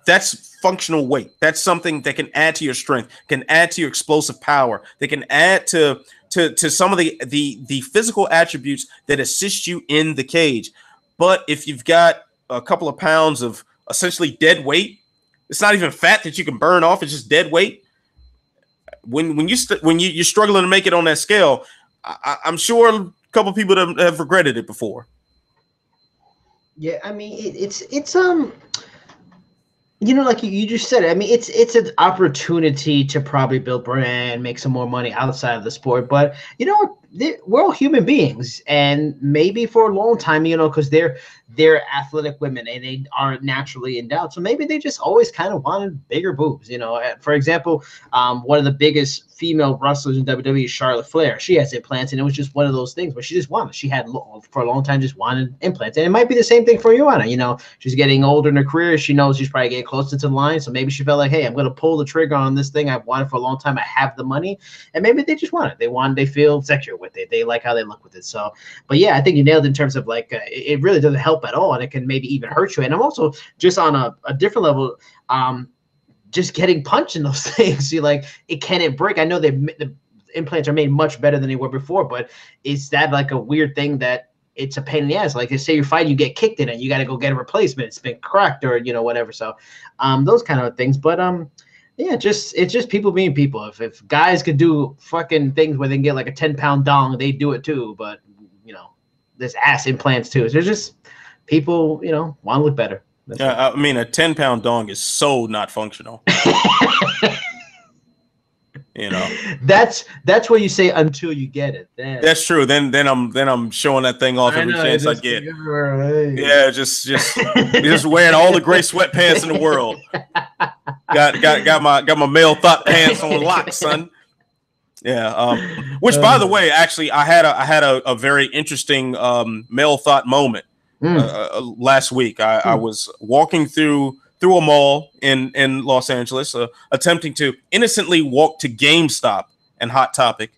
that's functional weight. That's something that can add to your strength, can add to your explosive power, that can add to some of the physical attributes that assist you in the cage. But if you've got a couple of pounds of essentially dead weight, it's not even fat that you can burn off. It's just dead weight. When you're struggling to make it on that scale, I'm sure a couple of people have regretted it before. Yeah, I mean it's like you just said it. I mean, it's an opportunity to probably build brand, make some more money outside of the sport. But we're all human beings, and maybe for a long time, because they're athletic women and they aren't naturally endowed, so maybe they just always kind of wanted bigger boobs. For example, one of the biggest female wrestlers in WWE is Charlotte Flair. She has implants, and it was just one of those things where she had for a long time just wanted implants, and it might be the same thing for Joanna. She's getting older in her career. She knows she's probably getting closer to the line, so maybe she felt like, hey, I'm going to pull the trigger on this thing I've wanted for a long time. I have the money, and maybe they just want it. They feel secure with it. They like how they look with it. So, but yeah, I think you nailed it in terms of like it really doesn't help at all, and it can maybe even hurt you. And I'm also just on a different level, just getting punched in those things. Can it break? I know the implants are made much better than they were before, but is that like a weird thing that it's a pain in the ass? Like, say you're fighting, you get kicked in it, you got to go get a replacement. It's been cracked or whatever. So, those kind of things. But yeah, it's just people being people. If guys could do fucking things where they can get like a 10-pound dong, they do it too. But there's ass implants too. There's just people want to look better. I mean, a 10-pound dong is so not functional. That's what you say until you get it. That's true. Then I'm showing that thing off every chance I get. Yeah, just wearing all the gray sweatpants in the world. Got my male thought pants on lock, son. Yeah. Which, by the way, actually, I had a very interesting male thought moment last week. I was walking through a mall in Los Angeles, attempting to innocently walk to GameStop and Hot Topic.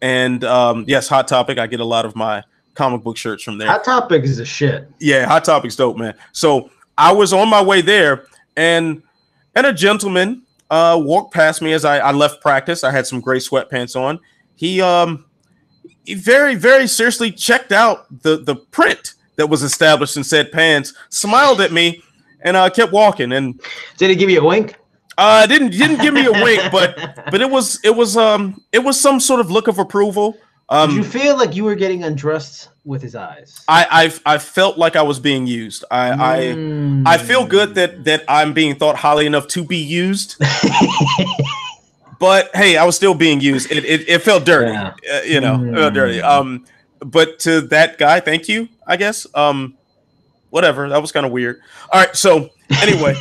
And yes, Hot Topic. I get a lot of my comic book shirts from there. Hot Topic is a shit. Yeah, Hot Topic's dope, man. So I was on my way there, and a gentleman walked past me as I left practice. I had some gray sweatpants on. He very, very seriously checked out the print that was established in said pants, smiled at me, and kept walking. And did he give you a wink? Didn't give me a wink, but it was some sort of look of approval. Did you feel like you were getting undressed with his eyes? I felt like I was being used. I feel good that I'm being thought highly enough to be used. But hey, I was still being used. It felt dirty. Yeah. It felt dirty. But to that guy, thank you, I guess. Whatever. That was kind of weird. All right. So anyway,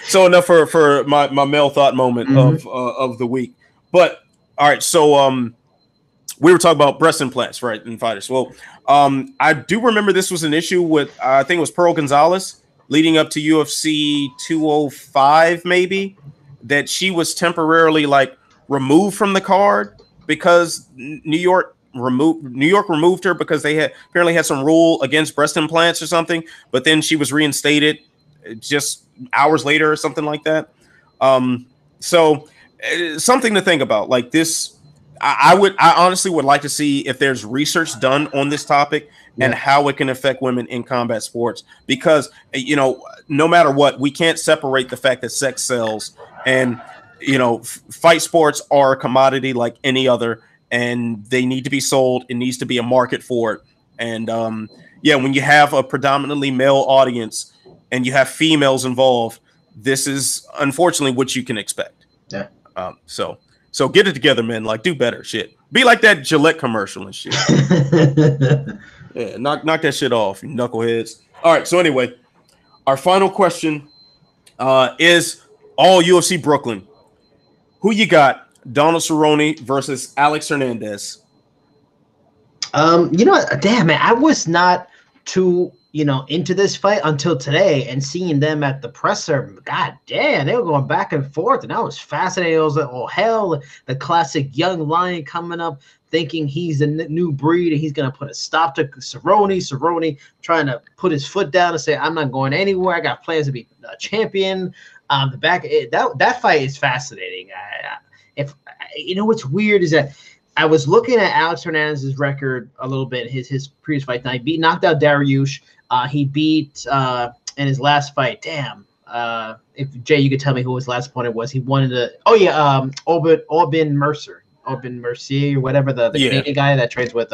so enough for my male thought moment of the week. But all right. So we were talking about breast implants, right, in fighters. Well, I do remember this was an issue with I think it was Pearl Gonzalez leading up to UFC 205, maybe, that she was temporarily like removed from the card because New York removed her because they apparently had some rule against breast implants or something, but then she was reinstated just hours later or something like that. So something to think about. Like this, I honestly would like to see if there's research done on this topic and how it can affect women in combat sports, because no matter what, we can't separate the fact that sex sells, and fight sports are a commodity like any other, and they need to be sold. It needs to be a market for it. And when you have a predominantly male audience and you have females involved, this is unfortunately what you can expect. Yeah. So get it together, man. Like, do better shit. Be like that Gillette commercial and shit. Yeah, knock that shit off, you knuckleheads. All right. So anyway, our final question is all UFC Brooklyn. Who you got Donald Cerrone versus Alex Hernandez. You know what? Damn, man, I was not too, into this fight until today, and seeing them at the presser, god damn, they were going back and forth, and that was fascinating. It was like, oh hell, the classic young lion coming up, thinking he's a new breed, and he's gonna put a stop to Cerrone. Cerrone trying to put his foot down and say, I'm not going anywhere. I got plans to be a champion. That fight is fascinating. If you know what's weird is that I was looking at Alex Hernandez's record a little bit, his previous fight. Now he knocked out Dariush. He beat in his last fight. Damn. If Jay, you could tell me who his last opponent was. He wanted to. Oh yeah, Aubin Mercier, or whatever the Canadian guy that trains with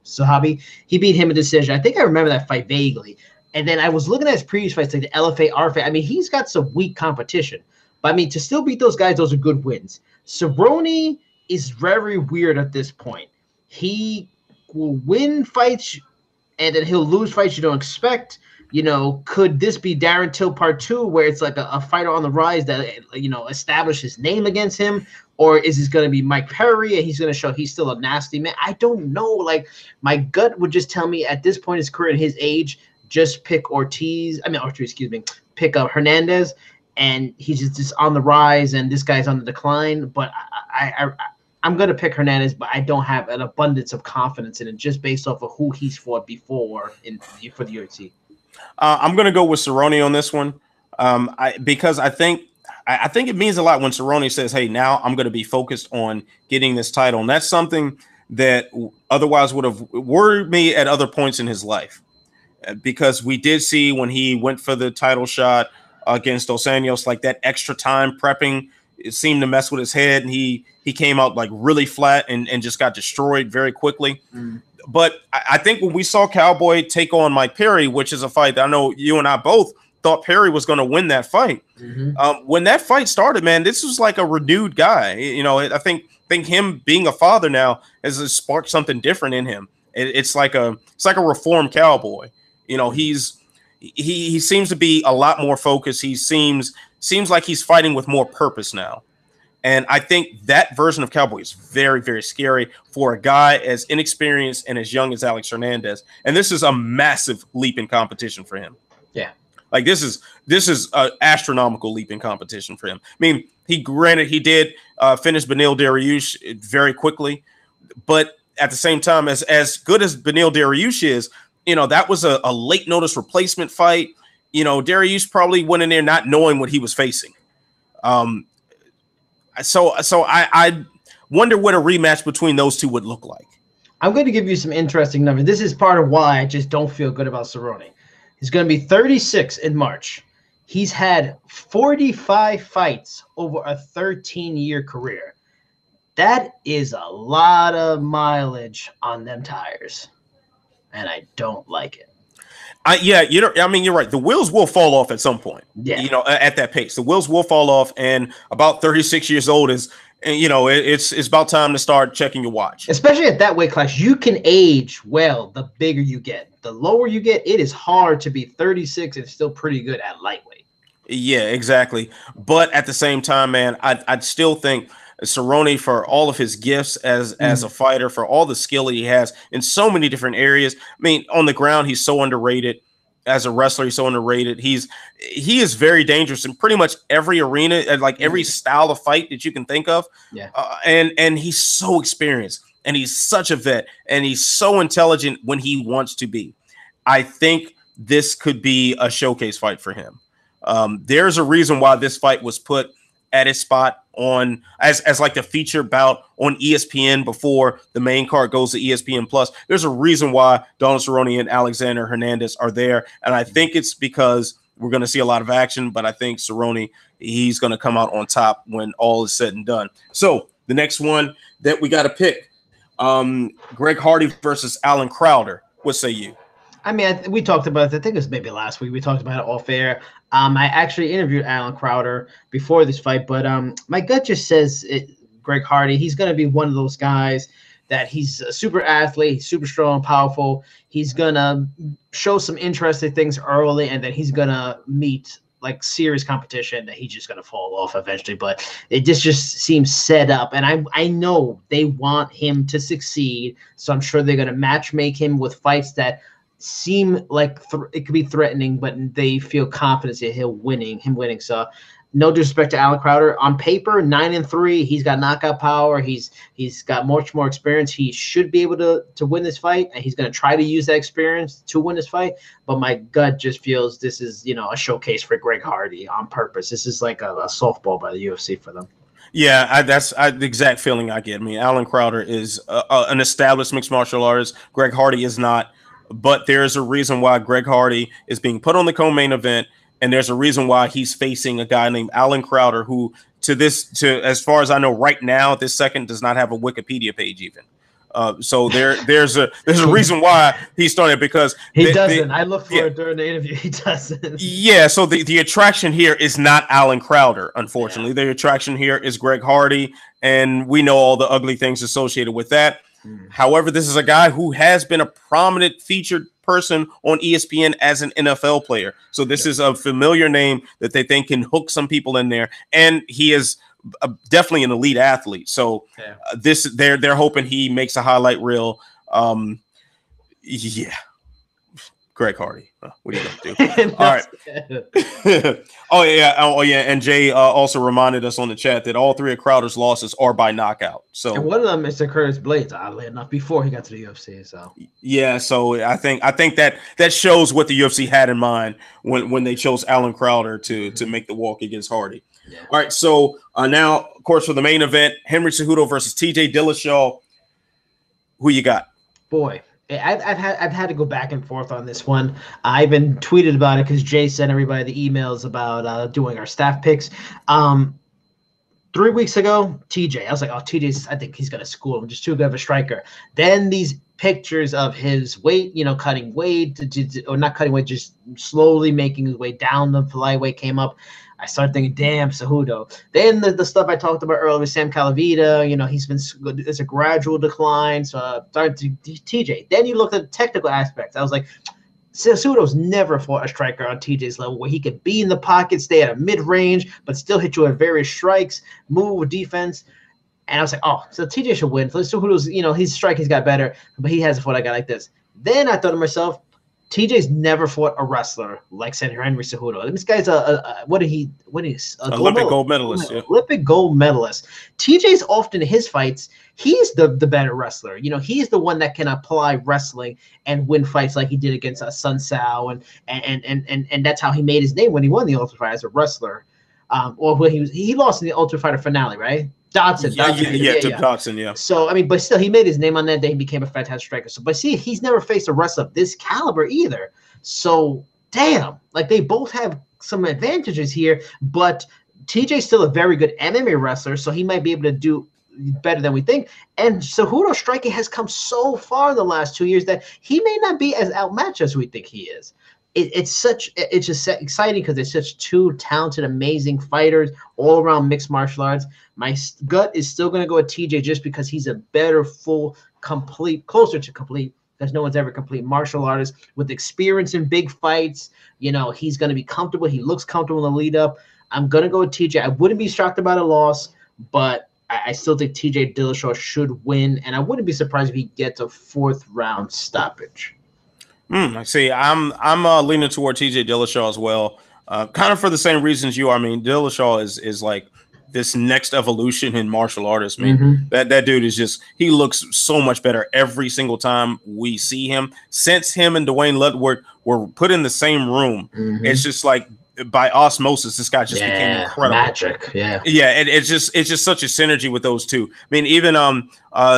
Sahabi. He beat him in decision. I think I remember that fight vaguely. And then I was looking at his previous fights, like the LFA, RFA. I mean, he's got some weak competition, but I mean, to still beat those guys, those are good wins. Cerrone is very weird at this point. He will win fights, and then he'll lose fights you don't expect. Could this be Darren Till Part 2, where it's like a fighter on the rise that, establish his name against him? Or is this going to be Mike Perry, and he's going to show he's still a nasty man? I don't know. Like, my gut would just tell me at this point in his career, at his age, just pick pick up Hernandez, and he's just on the rise, and this guy's on the decline. But I'm going to pick Hernandez, but I don't have an abundance of confidence in it just based off of who he's fought before for the UFC. I'm going to go with Cerrone on this one, because I think it means a lot when Cerrone says, hey, now I'm going to be focused on getting this title. And that's something that otherwise would have worried me at other points in his life, because we did see when he went for the title shot against Dos Anjos, like that extra time prepping, it seemed to mess with his head, and he came out like really flat and just got destroyed very quickly. But I think when we saw Cowboy take on Mike Perry, which is a fight that I know you and I both thought Perry was going to win that fight. When that fight started, man, this was like a renewed guy. I think him being a father now has sparked something different in him. It's like a reformed Cowboy. He seems to be a lot more focused. He seems like he's fighting with more purpose now. And I think that version of Cowboy is very, very scary for a guy as inexperienced and as young as Alex Hernandez. And this is a massive leap in competition for him. Yeah. Like this is an astronomical leap in competition for him. I mean, he did finish Beneil Dariush very quickly, but at the same time, as good as Beneil Dariush is, that was a late notice replacement fight. Dariush probably went in there not knowing what he was facing. So I wonder what a rematch between those two would look like. I'm going to give you some interesting numbers. This is part of why I just don't feel good about Cerrone. He's going to be 36 in March. He's had 45 fights over a 13-year career. That is a lot of mileage on them tires, and I don't like it. You're right. The wheels will fall off at some point. Yeah. At that pace, the wheels will fall off. And about 36 years old is, it's about time to start checking your watch. Especially at that weight class, you can age well the bigger you get. The lower you get, it is hard to be 36 and still pretty good at lightweight. Yeah, exactly. But at the same time, man, I'd still think Cerrone, for all of his gifts as a fighter, for all the skill he has in so many different areas. I mean, on the ground, he's so underrated. As a wrestler, he's so underrated. He is very dangerous in pretty much every arena, and like every style of fight that you can think of. Yeah. And he's so experienced, and he's such a vet, and he's so intelligent when he wants to be. I think this could be a showcase fight for him. There's a reason why this fight was put at its spot on as like the feature bout on ESPN before the main card goes to ESPN Plus. There's a reason why Donald Cerrone and Alexander Hernandez are there, and I think it's because we're going to see a lot of action. But I think Cerrone, he's going to come out on top when all is said and done. So the next one that we got to pick, Greg Hardy versus Alan Crowder. What say you? I mean, we talked about it. I think it was maybe last week. We talked about it off air. I actually interviewed Alan Crowder before this fight, but my gut just says Greg Hardy, he's going to be one of those guys that he's a super athlete, he's super strong, powerful. He's going to show some interesting things early, and then he's going to meet like serious competition that he's just gonna fall off eventually. But it just seems set up, and I know they want him to succeed, so I'm sure they're gonna match make him with fights that seem like it could be threatening, but they feel confident that him winning. So no disrespect to Alan Crowder, on paper 9-3, he's got knockout power, he's got much more experience, he should be able to win this fight, and he's going to try to use that experience to win this fight. But my gut just feels this is, you know, a showcase for Greg Hardy on purpose. This is like a softball by the UFC for them. Yeah, that's the exact feeling I get. I mean, Alan Crowder is an established mixed martial artist. Greg Hardy is not, but there's a reason why Greg Hardy is being put on the co-main event, and there's a reason why he's facing a guy named Alan Crowder, who as far as I know right now, at this second, does not have a Wikipedia page even. So there's a reason why he started, because he doesn't. I looked for it during the interview. He doesn't. Yeah. So the attraction here is not Alan Crowder, unfortunately. Yeah. The attraction here is Greg Hardy, and we know all the ugly things associated with that. However, this is a guy who has been a prominent featured person on ESPN as an NFL player. So this is a familiar name that they think can hook some people in there, and he is definitely an elite athlete. So they're hoping he makes a highlight reel. Yeah. Greg Hardy. What are you gonna do? All right. Oh yeah. And Jay also reminded us on the chat that all three of Crowder's losses are by knockout. So and one of them is to Curtis Blades, oddly enough, before he got to the UFC. So yeah. So I think that shows what the UFC had in mind when they chose Alan Crowder to make the walk against Hardy. Yeah. All right. So now, of course, for the main event, Henry Cejudo versus TJ Dillashaw. Who you got? Boy. I've had to go back and forth on this one. I even tweeted about it because Jay sent everybody the emails about doing our staff picks. 3 weeks ago, TJ, I was like, oh, I think he's going to school him. Just too good of a striker. Then these pictures of his weight, cutting weight, or not cutting weight, just slowly making his way down the flyweight came up. I started thinking, damn, Cejudo. Then the stuff I talked about earlier with Sam Calavita, it's a gradual decline. So I started to TJ. Then you look at the technical aspects. I was like, Cejudo's never fought a striker on TJ's level where he could be in the pocket, stay at a mid-range, but still hit you with various strikes, move with defense. And I was like, oh, so TJ should win. So Cejudo's, his striking's got better, but he hasn't fought a guy like this. Then I thought to myself, TJ's never fought a wrestler like Henry Cejudo. This guy's Olympic gold medalist. Yeah. Olympic gold medalist. TJ's often in his fights, he's the better wrestler. He's the one that can apply wrestling and win fights like he did against Sun Sao, and that's how he made his name when he won the Ultimate Fighter as a wrestler. Or when he lost in the Ultimate Fighter finale, right? Dodson. Dodson, yeah. So, but still, he made his name on that day. He became a fantastic striker. So, but see, he's never faced a wrestler of this caliber either. So, damn, like they both have some advantages here, but TJ's still a very good MMA wrestler, so he might be able to do better than we think. And Cejudo's striking has come so far in the last 2 years that he may not be as outmatched as we think he is. It's just exciting because they're such two talented, amazing fighters all around mixed martial arts. My gut is still going to go with TJ just because he's a better, closer to complete, because no one's ever complete martial artist with experience in big fights. He's going to be comfortable. He looks comfortable in the lead up. I'm going to go with TJ. I wouldn't be shocked about a loss, but I still think TJ Dillashaw should win, and I wouldn't be surprised if he gets a fourth round stoppage. I see. I'm leaning toward TJ Dillashaw as well, kind of for the same reasons you are. I mean, Dillashaw is like this next evolution in martial artists, man. Mm-hmm. That dude is he looks so much better every single time we see him. Since him and Dwayne Ludwig were put in the same room, it's just like by osmosis, this guy just became incredible. Magic, yeah. It's just such a synergy with those two. I mean, even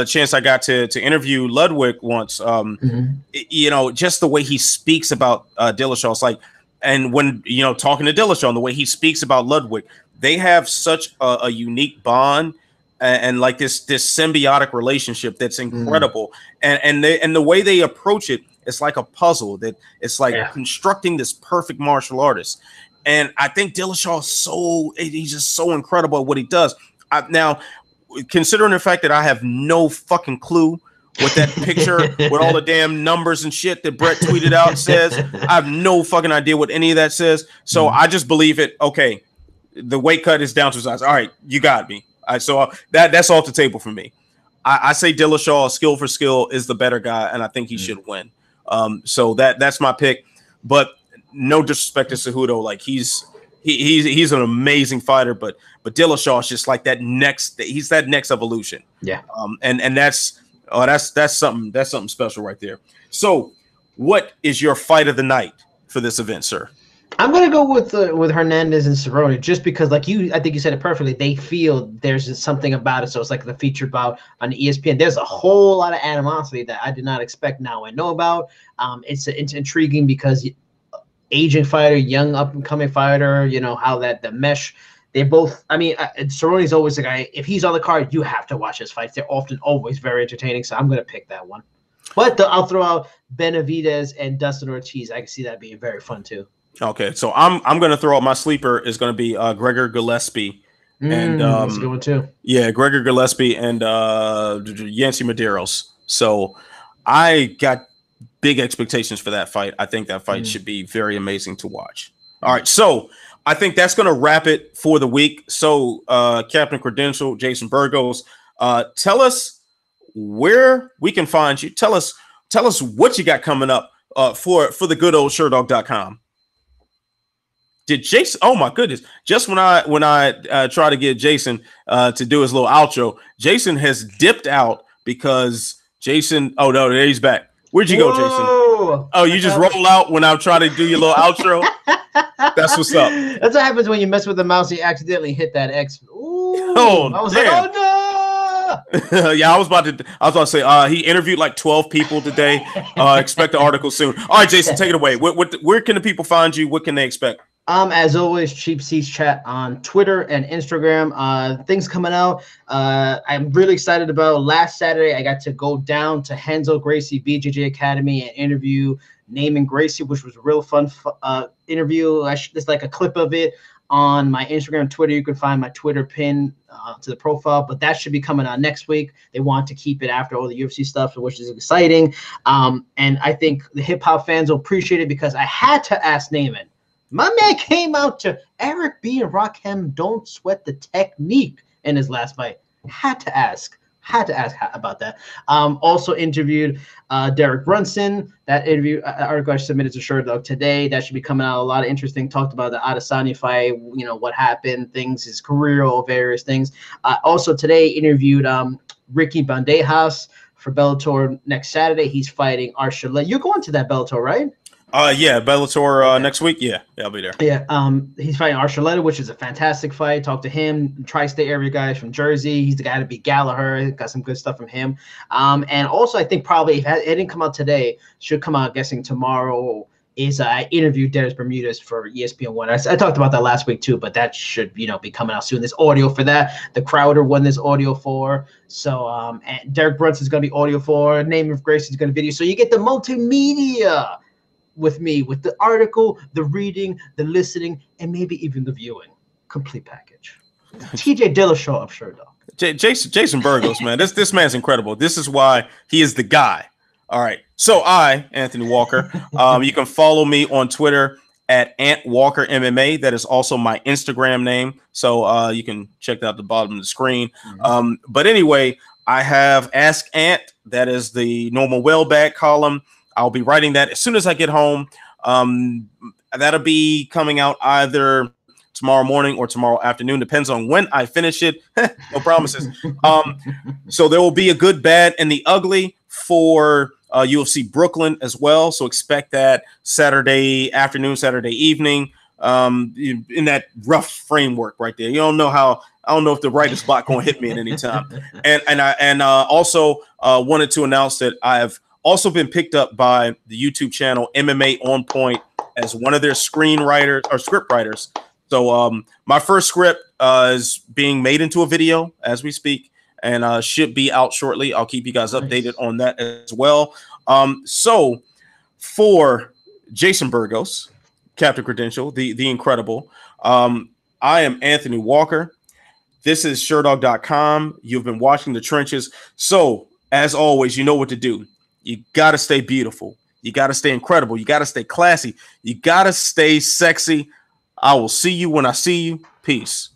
chance I got to interview Ludwig once. Just the way he speaks about Dillashaw, it's like, and when talking to Dillashaw, the way he speaks about Ludwig, they have such a unique bond and like this symbiotic relationship that's incredible. And the way they approach it, it's like a puzzle that it's like constructing this perfect martial artist. And I think Dillashaw he's just so incredible at what he does. Now, considering the fact that I have no fucking clue what that picture with all the damn numbers and shit that Brett tweeted out says. I have no fucking idea what any of that says. So I just believe it. Okay, the weight cut is down to size. All right, you got me. So that's off the table for me. I say Dillashaw, skill for skill, is the better guy, and I think he should win. So that's my pick. But no disrespect to Cejudo, like he's an amazing fighter, but Dillashaw is just like he's that next evolution. Yeah. And that's something special right there. So, what is your fight of the night for this event, sir? I'm gonna go with Hernandez and Cerrone just because, I think you said it perfectly. They feel there's something about it, so it's like the featured bout on ESPN. There's a whole lot of animosity that I did not expect. Now I know about. It's intriguing because aging fighter, young up and coming fighter. You know how the mesh. They both. I mean, Cerrone's always the guy. If he's on the card, you have to watch his fights. They're often always very entertaining. So I'm gonna pick that one. But I'll throw out Benavidez and Dustin Ortiz. I can see that being very fun too. Okay, so I'm going to throw out my sleeper is going to be Gregor Gillespie, and that's a good one too. Yeah, Gregor Gillespie and Yancy Medeiros. So I got big expectations for that fight. I think that fight should be very amazing to watch. All right, so I think that's going to wrap it for the week. So Captain Credential, Jason Burgos, tell us where we can find you. Tell us what you got coming up for the good old Sherdog.com. Did Jason? Oh my goodness! Just when I try to get Jason to do his little outro, Jason has dipped out because Jason. Oh no, there he's back. Where'd you go, Jason? Oh, you just roll out when I try to do your little outro. That's what's up. That's what happens when you mess with the mouse. You accidentally hit that X. Ooh, I was damn. like, oh no. Yeah, I was about to say he interviewed like 12 people today. Expect the article soon. All right, Jason, take it away. Where can the people find you? What can they expect? As always, Cheap Seats Chat on Twitter and Instagram. Things coming out. I'm really excited about. Last Saturday, I got to go down to Renzo Gracie BJJ Academy and interview Naaman Gracie, which was a real fun interview. There's like a clip of it on my Instagram and Twitter. You can find my Twitter pin to the profile, but that should be coming out next week. They want to keep it after all the UFC stuff, which is exciting. And I think the hip hop fans will appreciate it because I had to ask Naaman. My man came out to Eric B. and Rakim don't sweat the technique in his last fight. Had to ask about that. Also interviewed Derek Brunson. That interview article I submitted to Sherdog today. That should be coming out. A lot of interesting. Talked about the Adesanya fight. You know what happened, things, his career, all various things. Also today interviewed Ricky Bandejas for Bellator next Saturday. He's fighting Archuleta. You're going to that Bellator, right? Yeah, Bellator next week. Yeah, I'll be there. Yeah, he's fighting Archuleta, which is a fantastic fight. Talk to him. Tri-state area guy from Jersey. He's the guy to beat Gallagher. Got some good stuff from him. And also, I think probably if it didn't come out today, should come out. Guessing tomorrow is I interviewed Dennis Bermudez for ESPN1. I talked about that last week too, but that should be coming out soon. There's audio for that. The Crowder one there's audio for. So and Derek Brunson's gonna be audio for. Name of Grace is gonna video. So you get the multimedia with me, with the article, the reading, the listening, and maybe even the viewing. Complete package. TJ Dillashaw of Sherdog. Jason Burgos, man. This man's incredible. This is why he is the guy. All right. So Anthony Walker, you can follow me on Twitter at Ant Walker MMA. That is also my Instagram name. So you can check that at the bottom of the screen. Mm-hmm. But anyway, I have Ask Ant. That is the normal whale-bag column. I'll be writing that as soon as I get home. That'll be coming out either tomorrow morning or tomorrow afternoon. Depends on when I finish it. No promises. So there will be a good, bad, and the ugly for UFC Brooklyn as well. So expect that Saturday afternoon, Saturday evening, in that rough framework right there. I don't know if the writer's block going to hit me at any time. And I also wanted to announce that I've also been picked up by the YouTube channel MMA On Point as one of their screenwriters or script writers. So my first script is being made into a video as we speak and should be out shortly. I'll keep you guys updated on that as well. So for Jason Burgos, Captain Credential, the incredible, I am Anthony Walker. This is Sherdog.com. You've been watching The Trenches. So As always, you know what to do. You got to stay beautiful. You got to stay incredible. You got to stay classy. You got to stay sexy. I will see you when I see you. Peace.